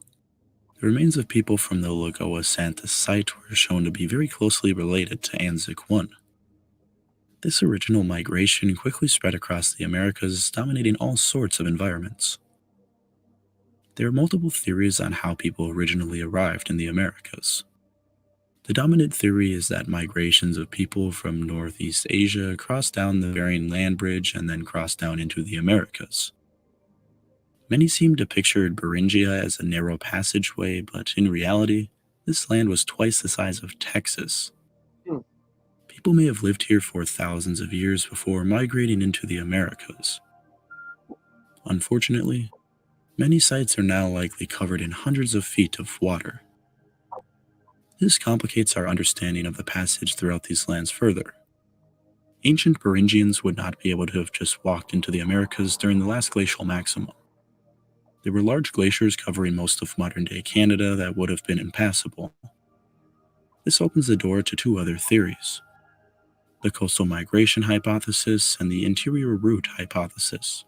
the remains of people from the Lagoa Santa site were shown to be very closely related to Anzac I. This original migration quickly spread across the Americas, dominating all sorts of environments. There are multiple theories on how people originally arrived in the Americas. The dominant theory is that migrations of people from Northeast Asia crossed down the Bering Land Bridge and then crossed down into the Americas. Many seem to picture Beringia as a narrow passageway, but in reality, this land was twice the size of Texas. Hmm. People may have lived here for thousands of years before migrating into the Americas. Unfortunately, many sites are now likely covered in hundreds of feet of water. This complicates our understanding of the passage throughout these lands further. Ancient Beringians would not be able to have just walked into the Americas during the last glacial maximum. There were large glaciers covering most of modern-day Canada that would have been impassable. This opens the door to two other theories: the coastal migration hypothesis and the interior route hypothesis.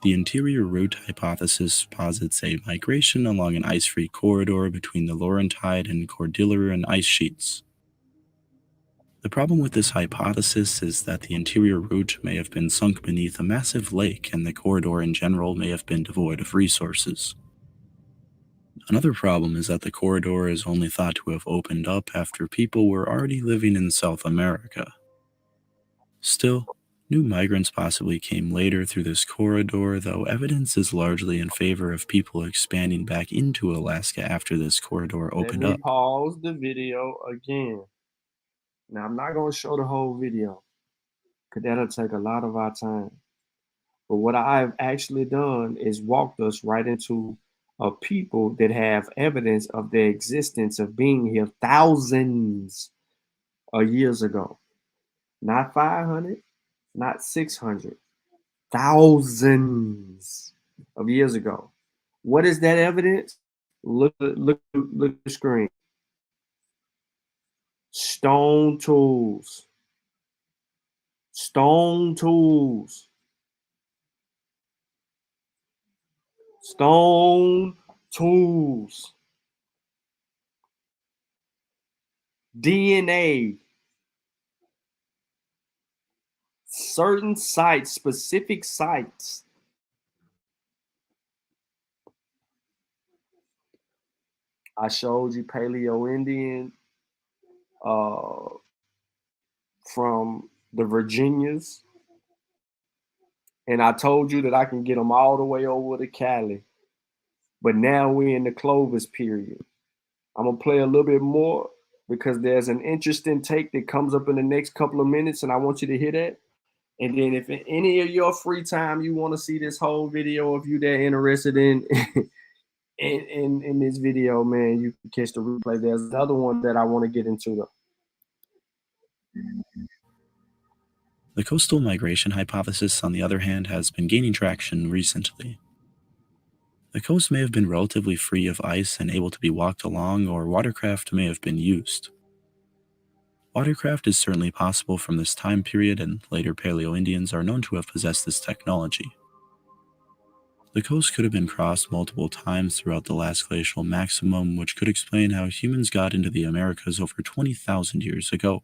The interior route hypothesis posits a migration along an ice-free corridor between the Laurentide and Cordilleran ice sheets. The problem with this hypothesis is that the interior route may have been sunk beneath a massive lake, and the corridor in general may have been devoid of resources. Another problem is that the corridor is only thought to have opened up after people were already living in South America. Still, new migrants possibly came later through this corridor, though evidence is largely in favor of people expanding back into Alaska after this corridor Let opened me up. pause the video again. Now, I'm not going to show the whole video because that'll take a lot of our time. But what I've actually done is walked us right into a people that have evidence of their existence of being here thousands of years ago. Not 500, not 600, thousands of years ago. What is that evidence? Look at the screen. Stone tools. Stone tools. Stone tools. DNA. Certain sites, specific sites. I showed you Paleo Indian from the Virginias. And I told you that I can get them all the way over to Cali. But now we're in the Clovis period. I'm going to play a little bit more because there's an interesting take that comes up in the next couple of minutes, and I want you to hear that. And then if in any of your free time you want to see this whole video, if you're that interested in in this video, man, you can catch the replay. There's another one that I want to get into though. The coastal migration hypothesis, on the other hand, has been gaining traction recently. The coast may have been relatively free of ice and able to be walked along, or watercraft may have been used. Watercraft is certainly possible from this time period, and later Paleo-Indians are known to have possessed this technology. The coast could have been crossed multiple times throughout the last glacial maximum, which could explain how humans got into the Americas over 20,000 years ago.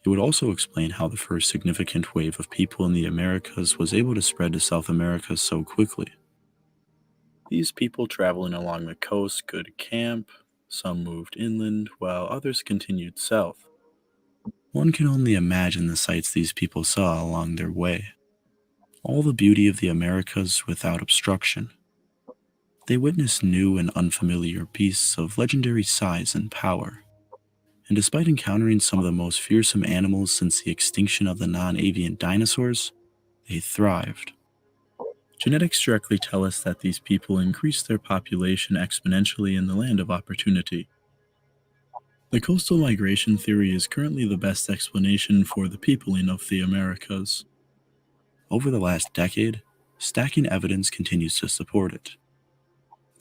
It would also explain how the first significant wave of people in the Americas was able to spread to South America so quickly. These people traveling along the coast could camp, some moved inland, while others continued south. One can only imagine the sights these people saw along their way. All the beauty of the Americas without obstruction. They witnessed new and unfamiliar beasts of legendary size and power. And despite encountering some of the most fearsome animals since the extinction of the non-avian dinosaurs, they thrived. Genetics directly tell us that these people increased their population exponentially in the land of opportunity. The coastal migration theory is currently the best explanation for the peopling of the Americas. Over the last decade, stacking evidence continues to support it.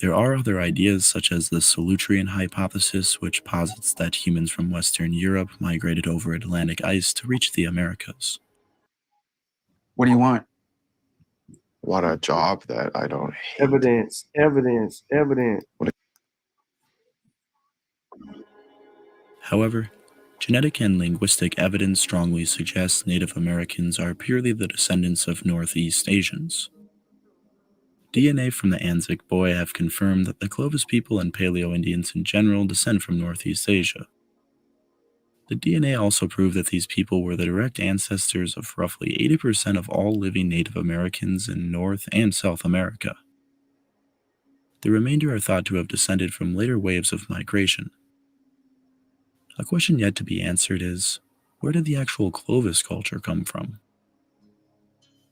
There are other ideas such as the Solutrean hypothesis, which posits that humans from Western Europe migrated over Atlantic ice to reach the Americas. What do you want? Want a job that I don't hate. Evidence, evidence, evidence. However, genetic and linguistic evidence strongly suggests Native Americans are purely the descendants of Northeast Asians. DNA from the Anzac Boy have confirmed that the Clovis people and Paleo-Indians in general descend from Northeast Asia. The DNA also proved that these people were the direct ancestors of roughly 80% of all living Native Americans in North and South America. The remainder are thought to have descended from later waves of migration. A question yet to be answered is, where did the actual Clovis culture come from?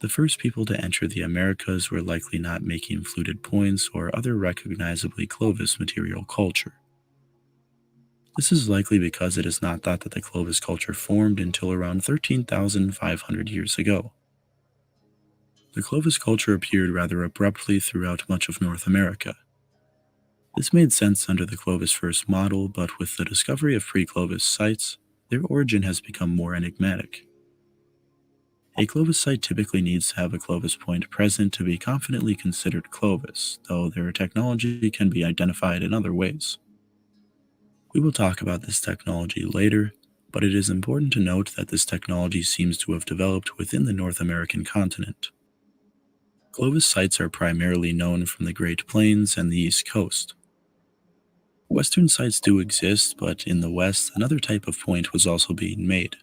The first people to enter the Americas were likely not making fluted points or other recognizably Clovis material culture. This is likely because it is not thought that the Clovis culture formed until around 13,500 years ago. The Clovis culture appeared rather abruptly throughout much of North America. This made sense under the Clovis first model, but with the discovery of pre-Clovis sites, their origin has become more enigmatic. A Clovis site typically needs to have a Clovis point present to be confidently considered Clovis, though their technology can be identified in other ways. We will talk about this technology later, but it is important to note that this technology seems to have developed within the North American continent. Clovis sites are primarily known from the Great Plains and the East Coast. Western sites do exist, but in the West, another type of point was also being made.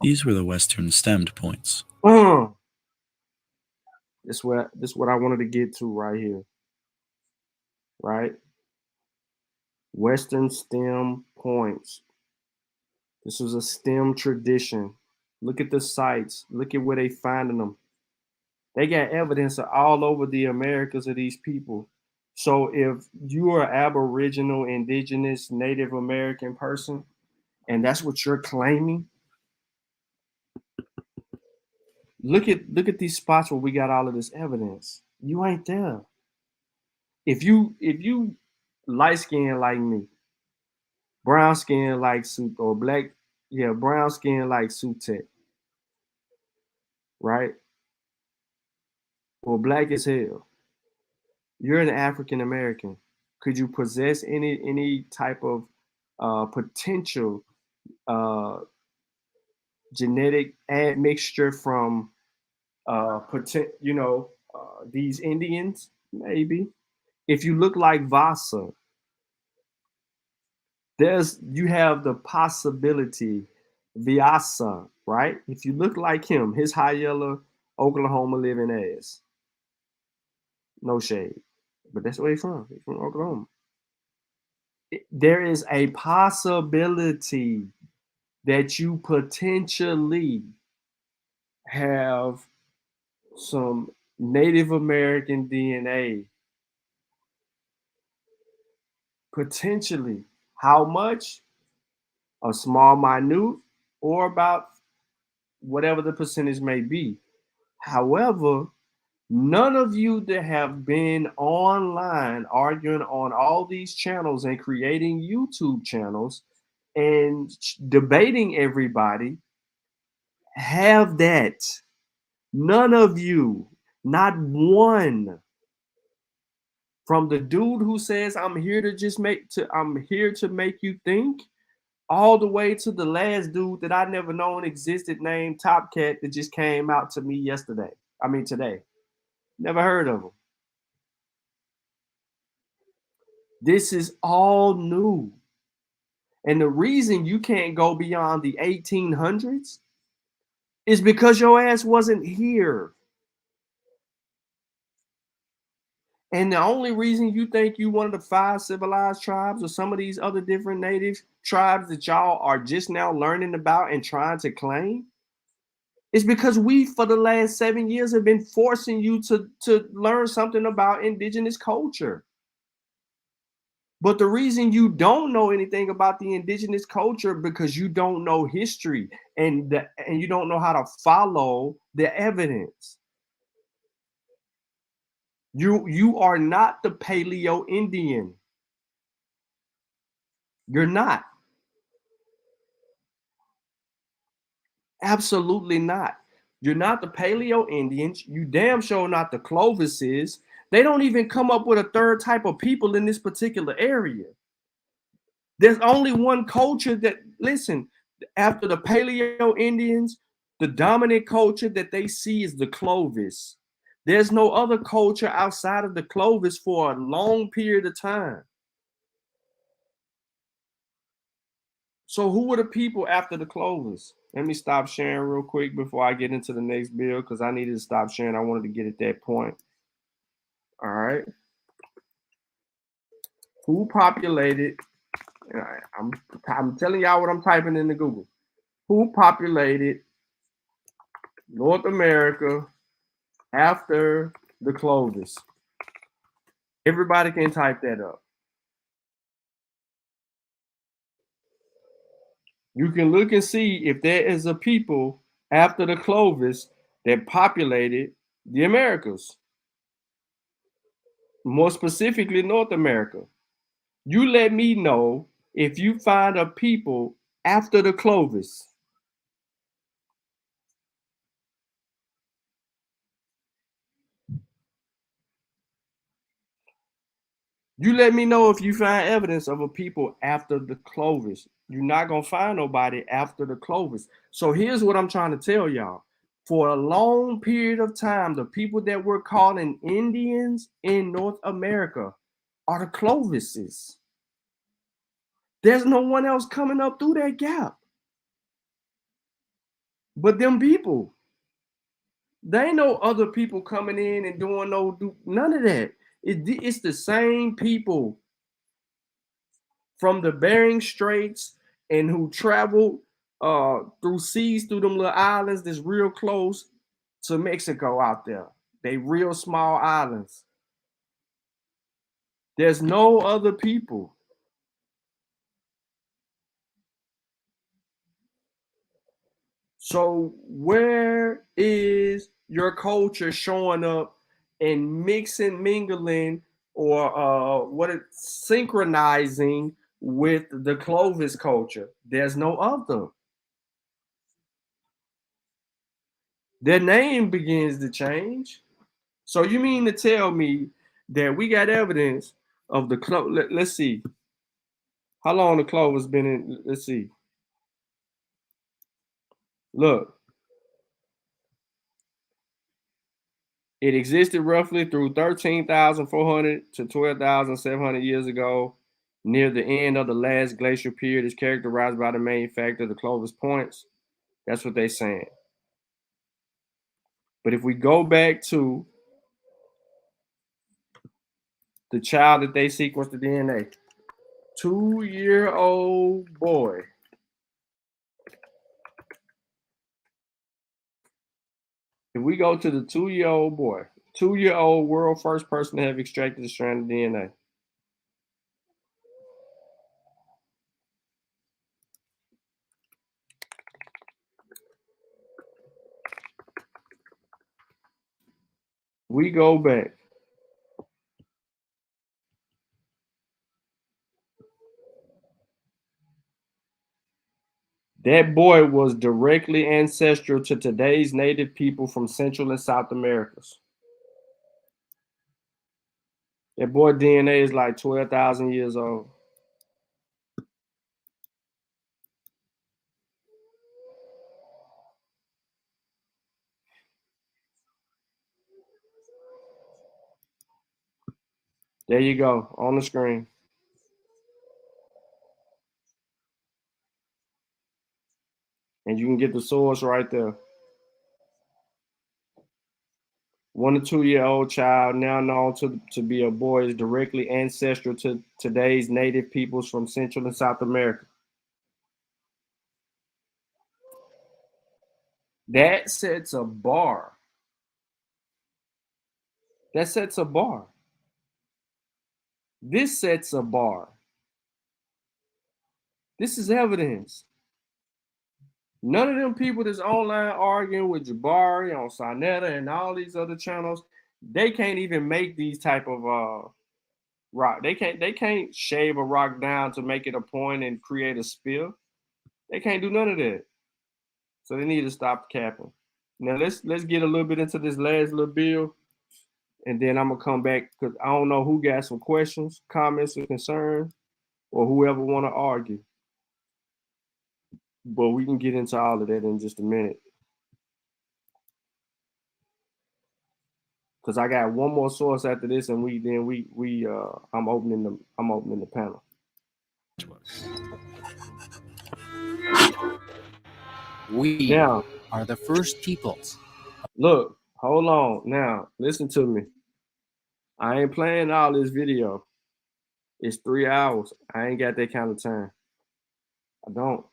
These were the Western stemmed points. This is what I wanted to get to right here. Right? Western stem points. This was a stem tradition. Look at the sites. Look at where they finding them. They got evidence all over the Americas of these people. So if you are Aboriginal, Indigenous, Native American person, and that's what you're claiming, look at these spots where we got all of this evidence. You ain't there. If you light skin like me, brown skin like Sut, or brown skin like Sutek, right? Or black as hell. You're an African American. Could you possess any type of potential genetic admixture from these Indians? Maybe. If you look like Vasa, you have the possibility, Vyasa, right? If you look like him, his high yellow Oklahoma living ass. No shade, but that's where he's from. He's from Oklahoma. There is a possibility that you potentially have some Native American DNA. Potentially. How much? A small, minute, or about whatever the percentage may be. However, None of you that have been online arguing on all these channels and creating YouTube channels and debating everybody have that. None of you, not one. From the dude who says I'm here to make you think, all the way to the last dude that I never known existed named Top Cat that just came out to me yesterday. I mean today. Never heard of him. This is all new. And the reason you can't go beyond the 1800s is because your ass wasn't here. And the only reason you think you one of the 5 civilized tribes or some of these other different native tribes that y'all are just now learning about and trying to claim is because we, for the last 7 years, have been forcing you to learn something about indigenous culture. But the reason you don't know anything about the indigenous culture because you don't know history and you don't know how to follow the evidence. You are not the Paleo Indian. You're not. Absolutely not. You're not the Paleo Indians. You damn sure not the Clovises. They don't even come up with a third type of people in this particular area. There's only one culture that, listen, after the Paleo Indians, the dominant culture that they see is the Clovis. There's no other culture outside of the Clovis for a long period of time. So who were the people after the Clovis? Let me stop sharing real quick before I get into the next bill because I needed to stop sharing. I wanted to get at that point. All right. Who populated? I'm telling y'all what I'm typing into Google. Who populated North America after the Clovis? Everybody can type that up. You can look and see if there is a people after the Clovis that populated the Americas, more specifically North America. You let me know if you find a people after the Clovis. You let me know if you find evidence of a people after the Clovis. You're not going to find nobody after the Clovis. So here's what I'm trying to tell y'all. For a long period of time, the people that we're calling Indians in North America are the Clovises. There's no one else coming up through that gap but them people. There ain't no other people coming in and doing none of that. It's the same people from the Bering Straits and who traveled through seas through them little islands that's real close to Mexico out there. They real small islands. There's no other people. So where is your culture showing up and mingling, or synchronizing with the Clovis culture? There's no other. Their name begins to change. So you mean to tell me that we got evidence of the let's see. How long the Clovis been in? Let's see. Look. It existed roughly through 13,400 to 12,700 years ago. Near the end of the last glacial period is characterized by the main factor, the Clovis points. That's what they're saying. But if we go back to the child that they sequenced the DNA, 2-year-old boy. If we go to the 2-year-old boy, 2-year-old world first person to have extracted a strand of DNA. we go back. That boy was directly ancestral to today's native people from Central and South Americas. That boy DNA is like 12,000 years old. There you go, on the screen. And you can get the source right there. 1 to 2 year old child, now known to be a boy, is directly ancestral to today's native peoples from Central and South America. That sets a bar. That sets a bar. This sets a bar. This is evidence. None of them people that's online arguing with Jabari on Sinetta and all these other channels, they can't even make these type of rock. They can't shave a rock down to make it a point and create a spill. They can't do none of that. So they need to stop capping. Now let's get a little bit into this last little bill, and then I'm gonna come back because I don't know who got some questions, comments, or concerns, or whoever want to argue. But we can get into all of that in just a minute. Because I got one more source after this, and I'm opening the panel. We now are the first peoples. Look, hold on. Now, listen to me. I ain't playing all this video. It's 3 hours. I ain't got that kind of time. I don't.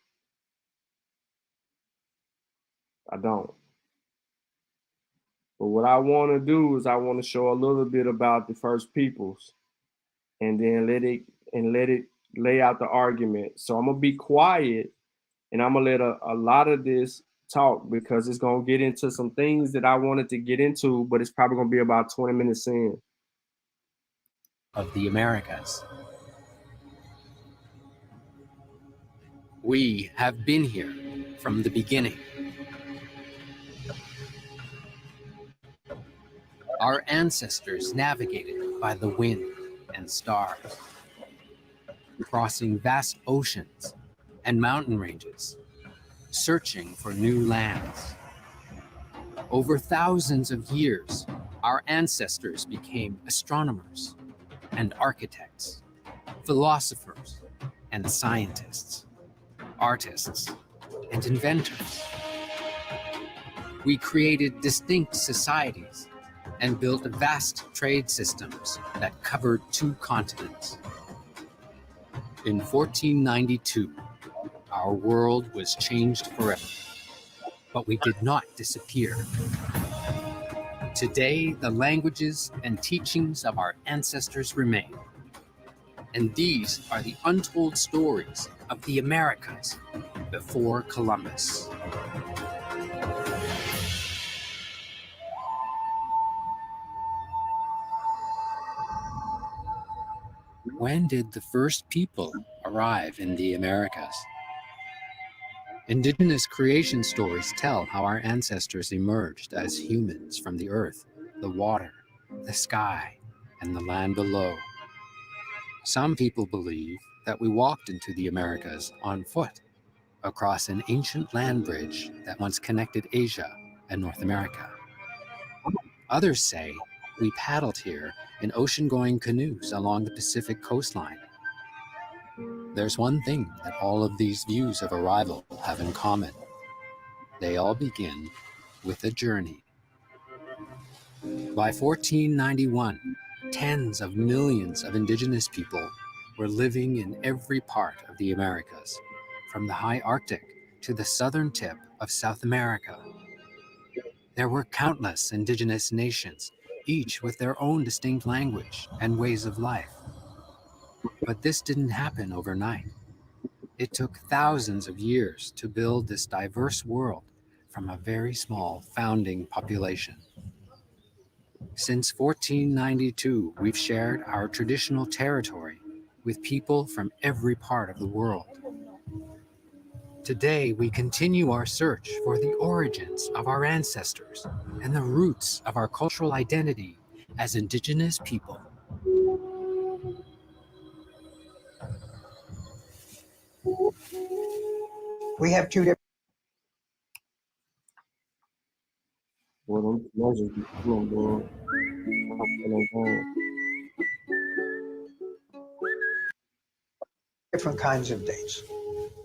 But what I want to do is I want to show a little bit about the first peoples, and then let it lay out the argument. So I'm gonna be quiet, and I'm gonna let a lot of this talk because it's gonna get into some things that I wanted to get into, but it's probably gonna be about 20 minutes in. Of the Americas. We have been here from the beginning. Our ancestors navigated by the wind and stars, crossing vast oceans and mountain ranges, searching for new lands. Over thousands of years, our ancestors became astronomers and architects, philosophers and scientists, artists and inventors. We created distinct societies and built vast trade systems that covered 2 continents. In 1492, our world was changed forever, but we did not disappear. Today, the languages and teachings of our ancestors remain. And these are the untold stories of the Americas before Columbus. When did the first people arrive in the Americas? Indigenous creation stories tell how our ancestors emerged as humans from the earth, the water, the sky, and the land below. Some people believe that we walked into the Americas on foot across an ancient land bridge that once connected Asia and North America. Others say we paddled here in ocean-going canoes along the Pacific coastline. There's one thing that all of these views of arrival have in common. They all begin with a journey. By 1491, tens of millions of indigenous people were living in every part of the Americas, from the high Arctic to the southern tip of South America. There were countless indigenous nations, each with their own distinct language and ways of life. But this didn't happen overnight. It took thousands of years to build this diverse world from a very small founding population. Since 1492, we've shared our traditional territory with people from every part of the world. Today, we continue our search for the origins of our ancestors and the roots of our cultural identity as Indigenous people. We have two different Well, them measures be coming, boy. different kinds of dates.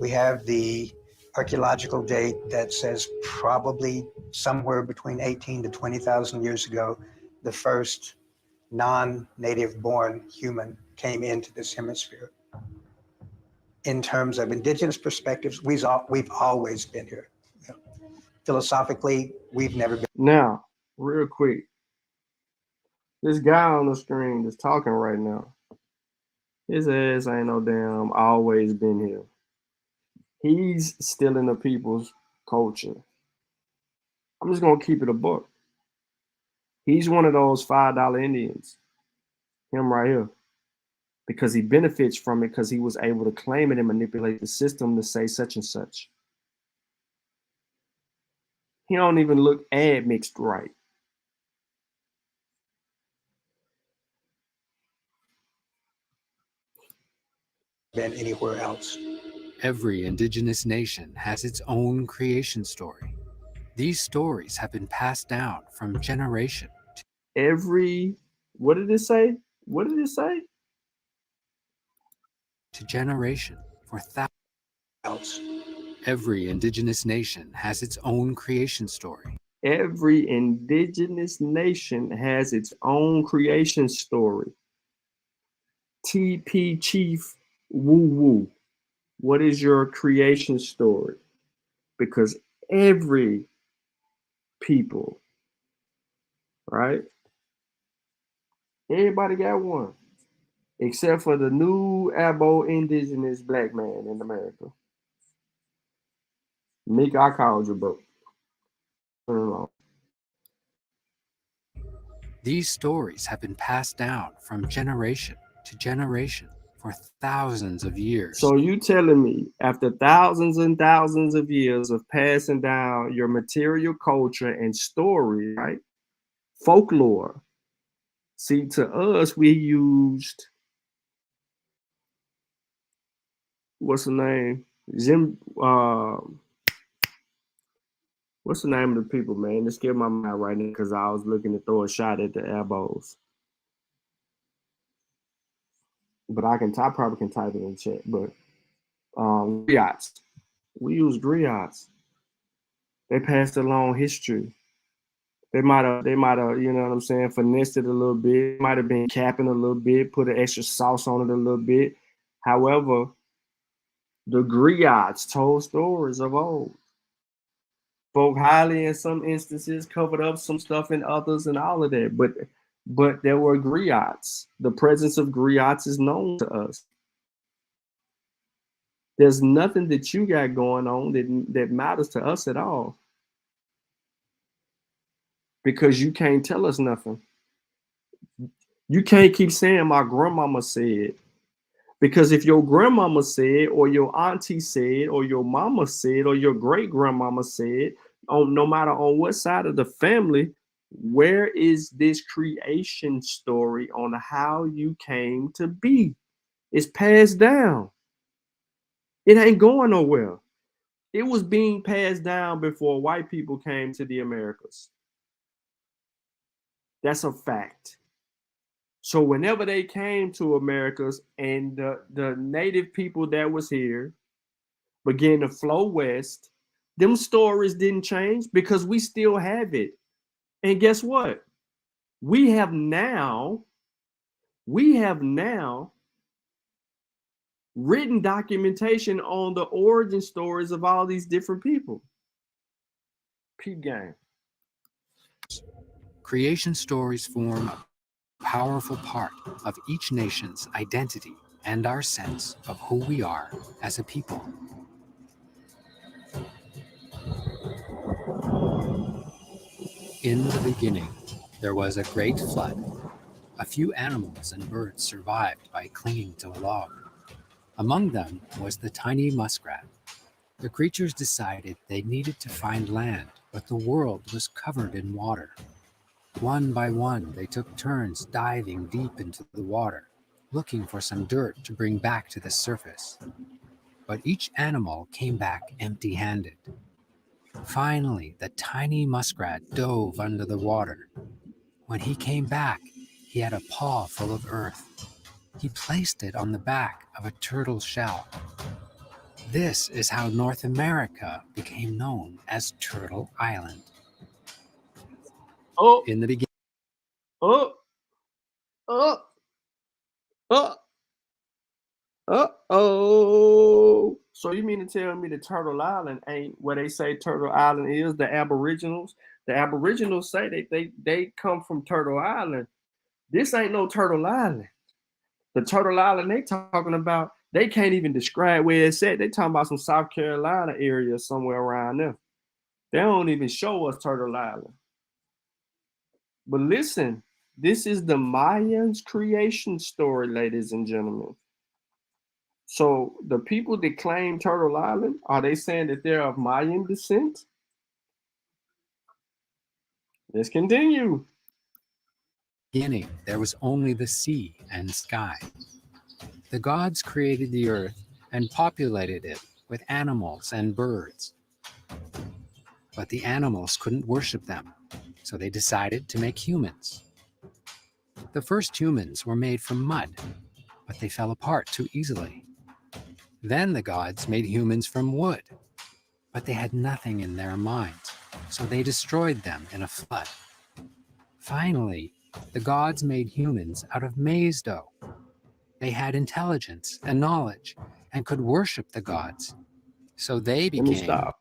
We have the archaeological date that says probably somewhere between 18 to 20,000 years ago, the first non-native born human came into this hemisphere. In terms of indigenous perspectives, we've always been here. Philosophically, we've never been. Now, real quick, this guy on the screen that's talking right now, his ass ain't no damn always been here. He's still in the people's culture. I'm just gonna keep it a buck. He's one of those $5 Indians. Him right here. Because he benefits from it because he was able to claim it and manipulate the system to say such and such. He don't even look admixed right. Been anywhere else. Every Indigenous nation has its own creation story. These stories have been passed down from generation What did it say? What did it say? to generation for Else. Every Indigenous nation has its own creation story. Every Indigenous nation has its own creation story. TP Chief Woo Woo. What is your creation story? Because every people, right? Everybody got one. Except for the new Abo Indigenous black man in America. Meek, I called you, bro. These stories have been passed down from generation to generation for thousands of years. So you telling me after thousands and thousands of years of passing down your material culture and story, right? Folklore. See, to us, we used what's the name? What's the name of the people, man? Let's get my mind right now because I was looking to throw a shot at the elbows. But I probably can type it in chat. But griots. We use griots. They passed along history. They might have, you know what I'm saying, finessed it a little bit. Might have been capping a little bit, put an extra sauce on it a little bit. However, the griots told stories of old. Spoke highly in some instances, covered up some stuff in others, and all of that. But there were griots. The presence of griots is known to us. There's nothing that you got going on that matters to us at all. Because you can't tell us nothing. You can't keep saying my grandmama said. Because if your grandmama said, or your auntie said, or your mama said, or your great grandmama said, no matter on what side of the family, where is this creation story on how you came to be? It's passed down. It ain't going nowhere. It was being passed down before white people came to the Americas. That's a fact. So whenever they came to Americas and the native people that was here began to flow west, them stories didn't change because we still have it. And guess what? We have now written documentation on the origin stories of all these different people. Peep game. Creation stories form a powerful part of each nation's identity and our sense of who we are as a people. In the beginning, There was a great flood. A few animals and birds survived by clinging to a log. Among them was the tiny muskrat. The creatures decided they needed to find land, but the world was covered in water. One by one, they took turns diving deep into the water, looking for some dirt to bring back to the surface. But each animal came back empty-handed. Finally, the tiny muskrat dove under the water. When he came back, he had a paw full of earth. He placed it on the back of a turtle shell. This is how North America became known as Turtle Island. Oh, In the beginning, oh, oh, oh, oh. So you mean to tell me that Turtle Island ain't where they say Turtle Island is? The Aboriginals? The Aboriginals say they come from Turtle Island. This ain't no Turtle Island. The Turtle Island they talking about, they can't even describe where it's at. They talking about some South Carolina area somewhere around there. They don't even show us Turtle Island. But listen, this is the Mayans' creation story, ladies and gentlemen. So the people that claim Turtle Island, are they saying that they're of Mayan descent? Let's continue. there was only the sea and sky. The gods created the earth and populated it with animals and birds. But the animals couldn't worship them, so they decided to make humans. The first humans were made from mud, but they fell apart too easily. Then the gods made humans from wood, but they had nothing in their minds, so they destroyed them in a flood. Finally, the gods made humans out of maize dough. They had intelligence and knowledge and could worship the gods, so they Let me became... stop.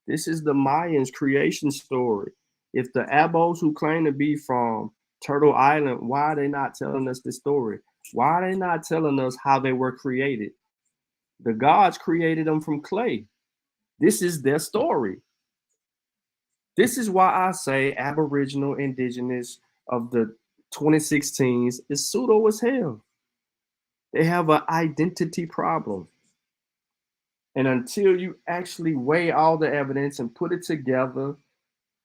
This is the Mayans' creation story. If the Abos who claim to be from Turtle Island, why are they not telling us this story? Why are they not telling us how they were created? The gods created them from clay. This is their story. This is why I say Aboriginal Indigenous of the 2016s is pseudo as hell. They have an identity problem. And until you actually weigh all the evidence and put it together,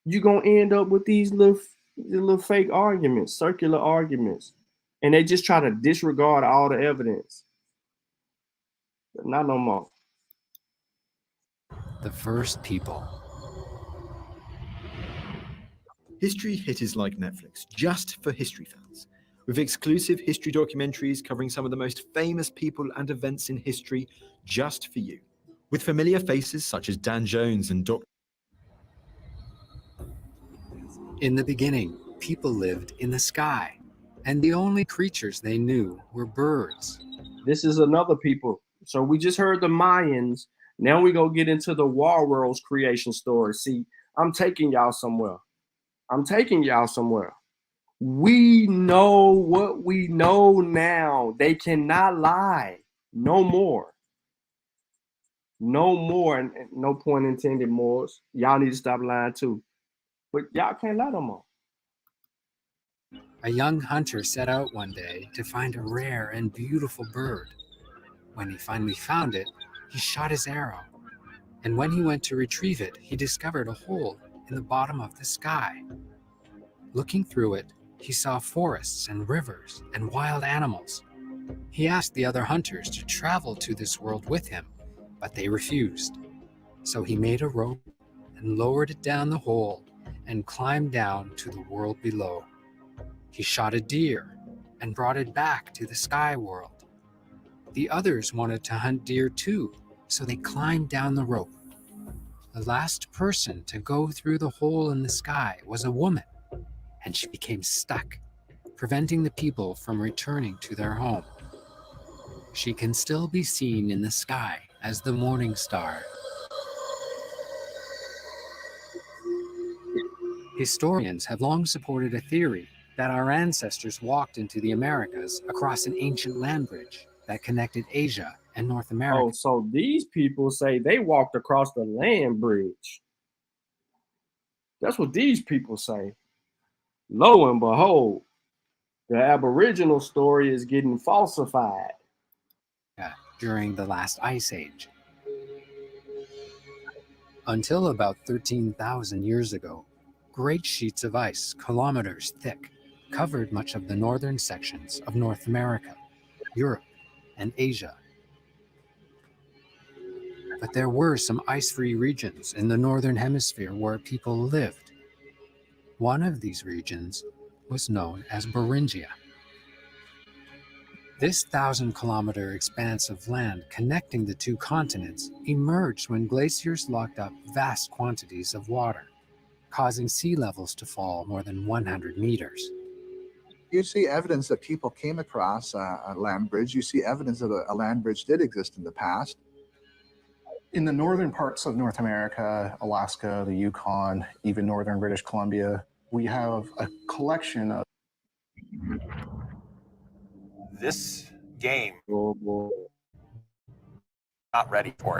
you're going to end up with these little fake arguments, circular arguments. And they just try to disregard all the evidence. But not no more. the first people. History Hit is like Netflix, just for history fans. With exclusive history documentaries covering some of the most famous people and events in history, just for you. With familiar faces such as Dan Jones and Dr. In the beginning, people lived in the sky, and the only creatures they knew were birds. This is another people. So we just heard the Mayans. Now we go get into the Warworld's creation story. See, I'm taking y'all somewhere. We know what we know now. They cannot lie. No more. And no point intended, Moors. Y'all need to stop lying too. But y'all can't lie no more. A young hunter set out one day to find a rare and beautiful bird. When he finally found it, he shot his arrow. And when he went to retrieve it, he discovered a hole in the bottom of the sky. Looking through it, he saw forests and rivers and wild animals. He asked the other hunters to travel to this world with him, but they refused. So he made a rope and lowered it down the hole and climbed down to the world below. He shot a deer and brought it back to the sky world. The others wanted to hunt deer too, so they climbed down the rope. The last person to go through the hole in the sky was a woman, and she became stuck, preventing the people from returning to their home. She can still be seen in the sky as the morning star. Historians have long supported a theory that our ancestors walked into the Americas across an ancient land bridge that connected Asia and North America. Oh, so these people say they walked across the land bridge. That's what these people say. Lo and behold, the Aboriginal story is getting falsified. During the last ice age. Until about 13,000 years ago, great sheets of ice, kilometers thick, covered much of the northern sections of North America, Europe, and Asia. But there were some ice-free regions in the northern hemisphere where people lived. One of these regions was known as Beringia. This 1,000-kilometer expanse of land connecting the two continents emerged when glaciers locked up vast quantities of water, causing sea levels to fall more than 100 meters. You see evidence that people came across a land bridge. You see evidence that a land bridge did exist in the past. In the northern parts of North America, Alaska, the Yukon, even northern British Columbia, we have a collection of this game. Oh, boy. Not ready for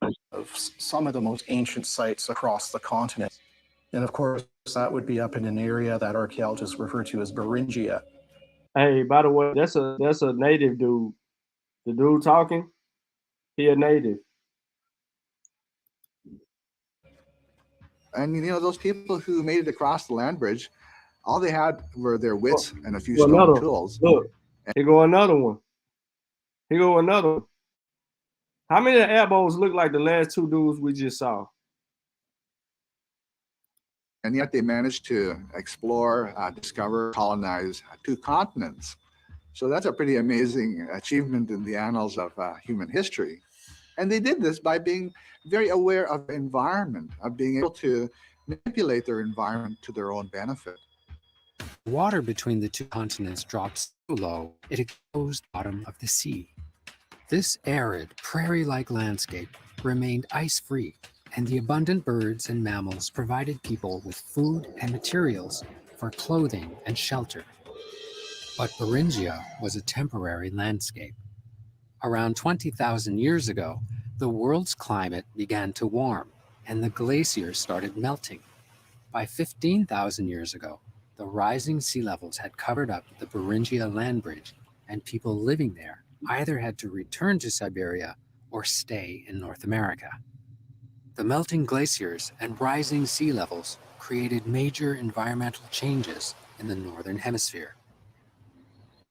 it. Of some of the most ancient sites across the continent. And of course, that would be up in an area that archaeologists refer to as Beringia. Hey, by the way, that's a native dude. The dude talking, he a native. And you know, those people who made it across the land bridge, all they had were their wits and a few stone tools. Look, here go another one. Here go another one. How many of the elbows look like the last two dudes we just saw? And yet they managed to explore, discover, colonize two continents. So that's a pretty amazing achievement in the annals of human history. And they did this by being very aware of the environment, of being able to manipulate their environment to their own benefit. Water between the two continents dropped so low it exposed the bottom of the sea. This arid, prairie-like landscape remained ice-free, and the abundant birds and mammals provided people with food and materials for clothing and shelter. But Beringia was a temporary landscape. Around 20,000 years ago, the world's climate began to warm, and the glaciers started melting. By 15,000 years ago, the rising sea levels had covered up the Beringia land bridge, and people living there either had to return to Siberia or stay in North America. The melting glaciers and rising sea levels created major environmental changes in the northern hemisphere.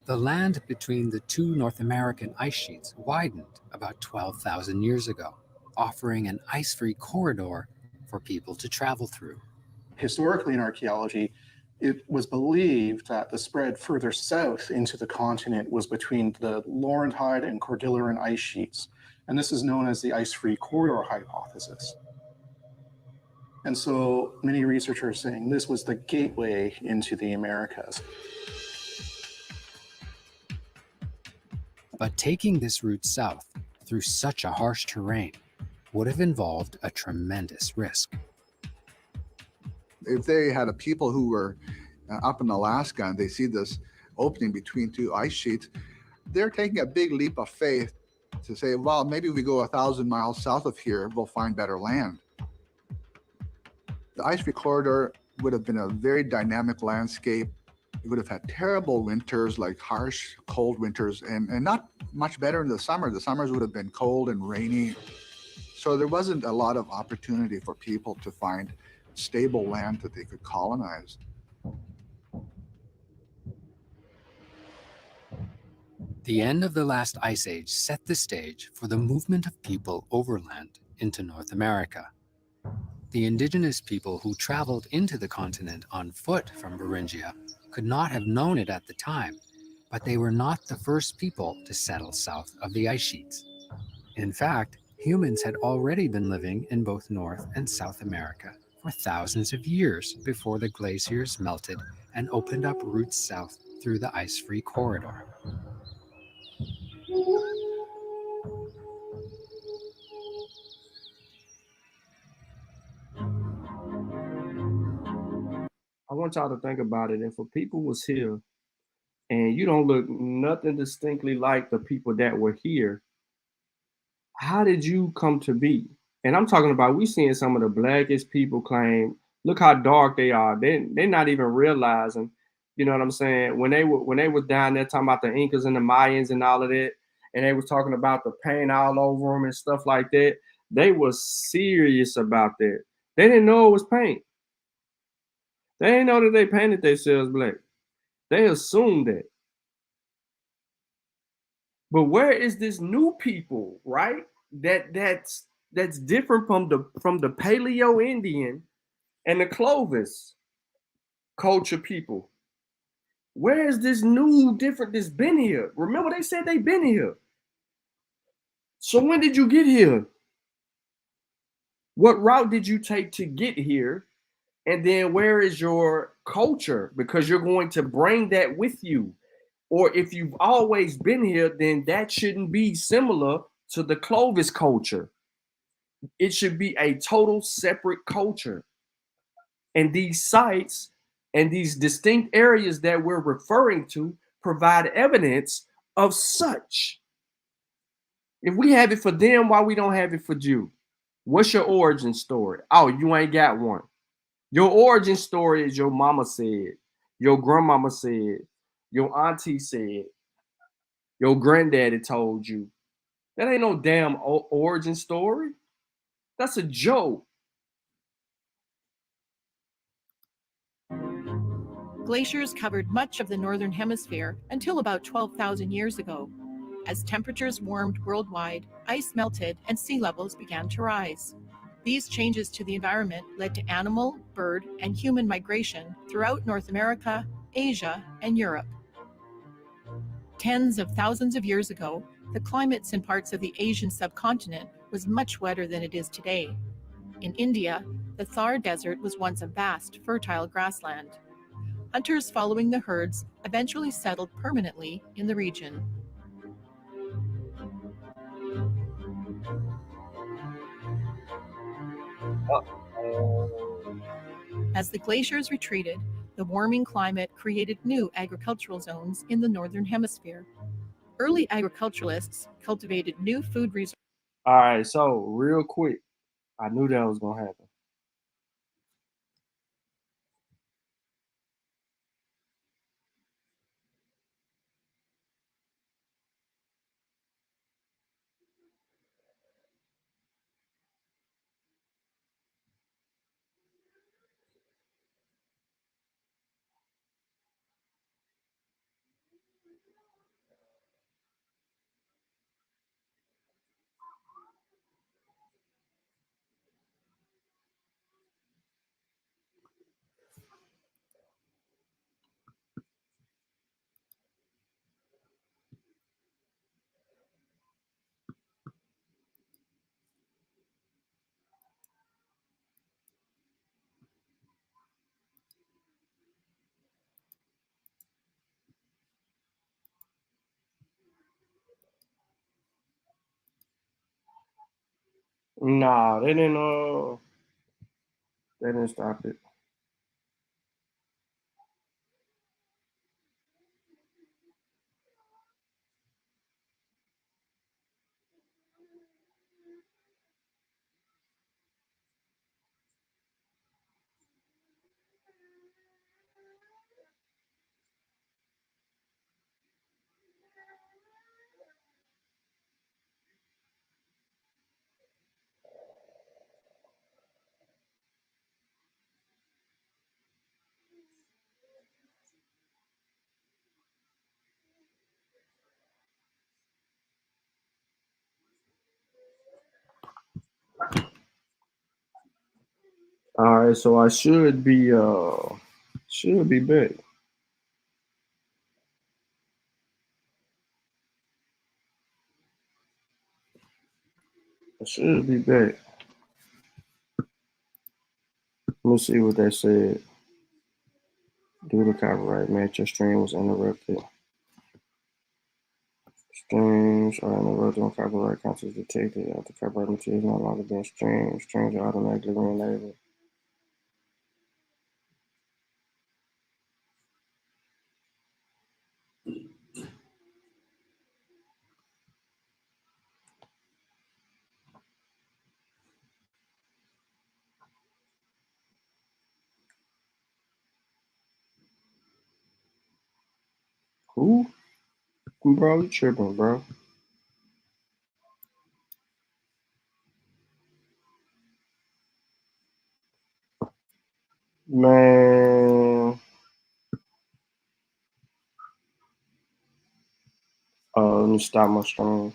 The land between the two North American ice sheets widened about 12,000 years ago, offering an ice-free corridor for people to travel through. Historically in archaeology, it was believed that the spread further south into the continent was between the Laurentide and Cordilleran ice sheets, and this is known as the ice-free corridor hypothesis. And so many researchers are saying this was the gateway into the Americas. But taking this route south through such a harsh terrain would have involved a tremendous risk. If they had a people who were up in Alaska and they see this opening between two ice sheets, they're taking a big leap of faith to say, well, maybe we go 1,000 miles south of here, we'll find better land. The ice-free corridor would have been a very dynamic landscape. It would have had terrible winters, like harsh, cold winters, and not much better in the summer. The summers would have been cold and rainy. So there wasn't a lot of opportunity for people to find stable land that they could colonize. The end of the last ice age set the stage for the movement of people overland into North America. The indigenous people who traveled into the continent on foot from Beringia could not have known it at the time, but they were not the first people to settle south of the ice sheets. In fact, humans had already been living in both North and South America for thousands of years before the glaciers melted and opened up routes south through the ice-free corridor. I want y'all to think about it. If a people was here and you don't look nothing distinctly like the people that were here, how did you come to be? And I'm talking about we seeing some of the blackest people claim, look how dark they are. They're not even realizing, you know what I'm saying? When they were down there talking about the Incas and the Mayans and all of that, and they was talking about the paint all over them and stuff like that, they was serious about that. They didn't know it was paint. They didn't know that they painted themselves black. They assumed that. But where is this new people, right? That's different from the Paleo Indian and the Clovis culture people. Where is this new different that's been here? Remember they said they been here. So when did you get here? What route did you take to get here? And then where is your culture? Because you're going to bring that with you. Or if you've always been here, then that shouldn't be similar to the Clovis culture. It should be a total separate culture. And these sites and these distinct areas that we're referring to provide evidence of such. If we have it for them, why we don't have it for you? What's your origin story? Oh, you ain't got one. Your origin story is your mama said, your grandmama said, your auntie said, your granddaddy told you. That ain't no damn origin story. That's a joke. Glaciers covered much of the northern hemisphere until about 12,000 years ago. As temperatures warmed worldwide, ice melted and sea levels began to rise. These changes to the environment led to animal, bird, and human migration throughout North America, Asia, and Europe. Tens of thousands of years ago, the climates in parts of the Asian subcontinent was much wetter than it is today. In India, the Thar Desert was once a vast, fertile grassland. Hunters following the herds eventually settled permanently in the region. As the glaciers retreated, the warming climate created new agricultural zones in the northern hemisphere. Early agriculturalists cultivated new food resources. All right, so real quick, I knew that was gonna happen. Nah, they didn't stop it. All right, so I should be back. I should be back. Let me see what they said. Due to copyright match, your stream was interrupted. Streams are interrupted when copyright content is detected. After copyright material is no longer being streamed, streams are automatically re-enabled. Who? Bro, you tripping, bro. Man. Let me stop my stream.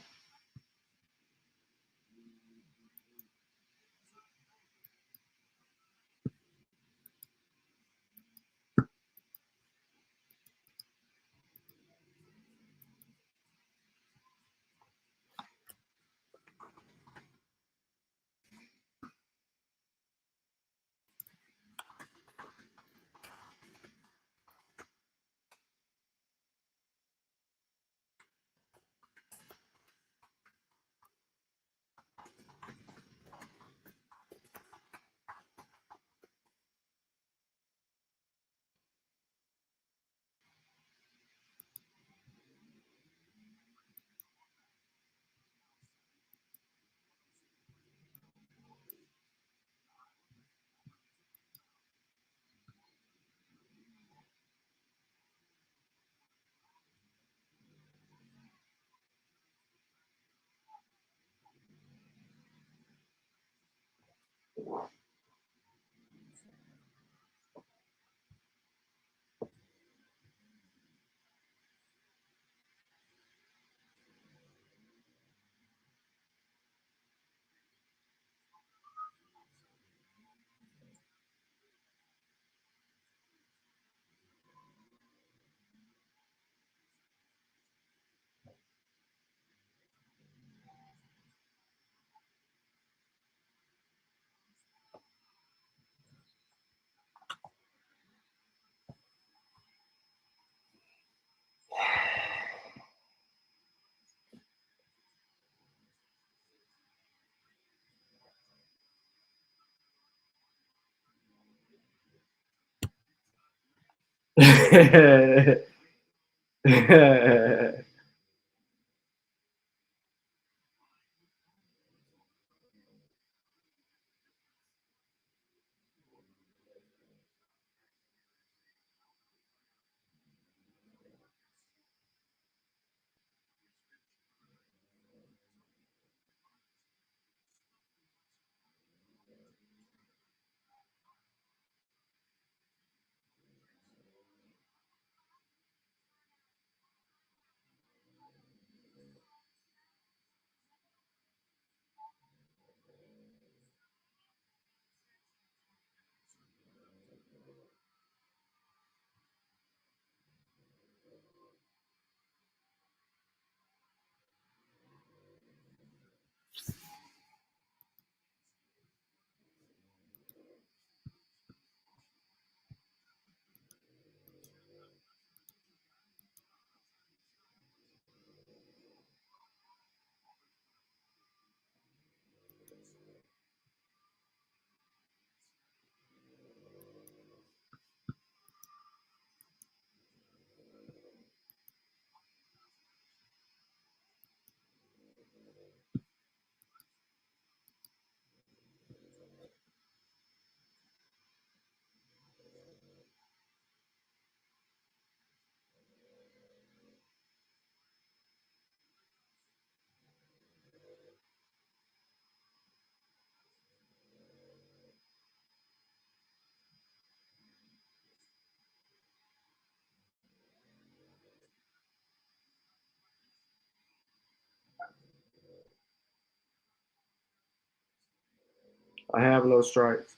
I have no strikes.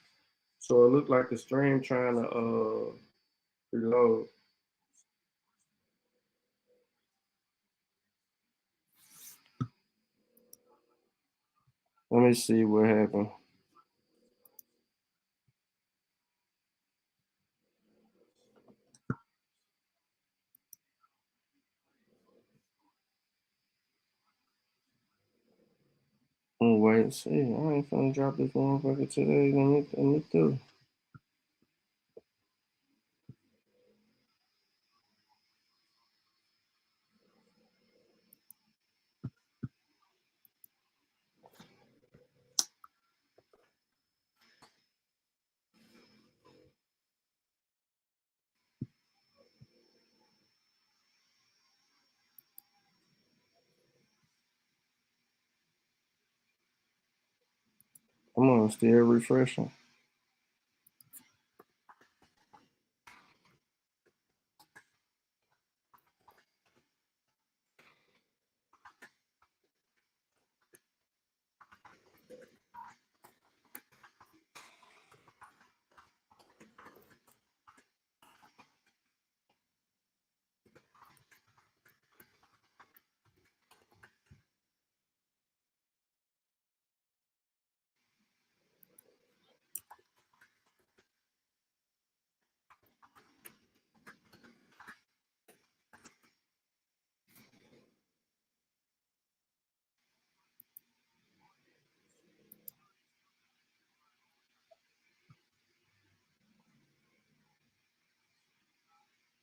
So it looked like the stream trying to reload. Let me see what happened. Oh, wait and see. I ain't finna drop this motherfucker today. Let me do. Come on, still refreshing.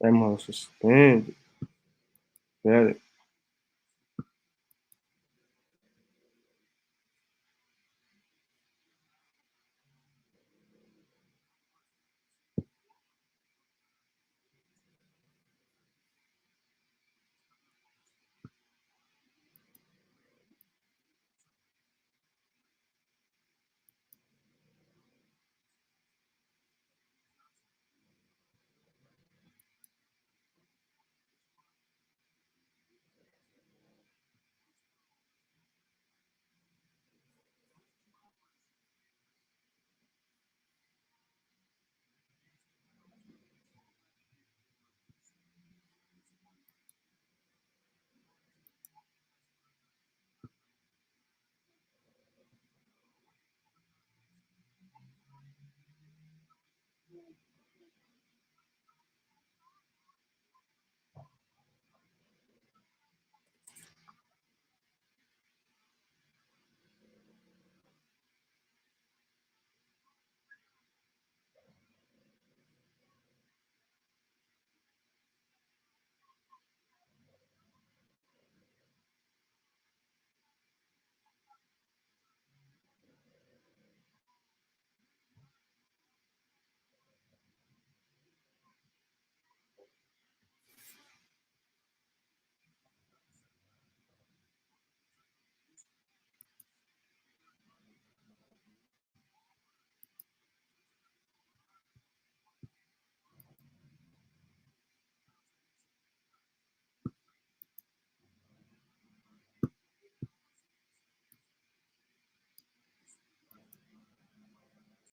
That must suspended. Got it.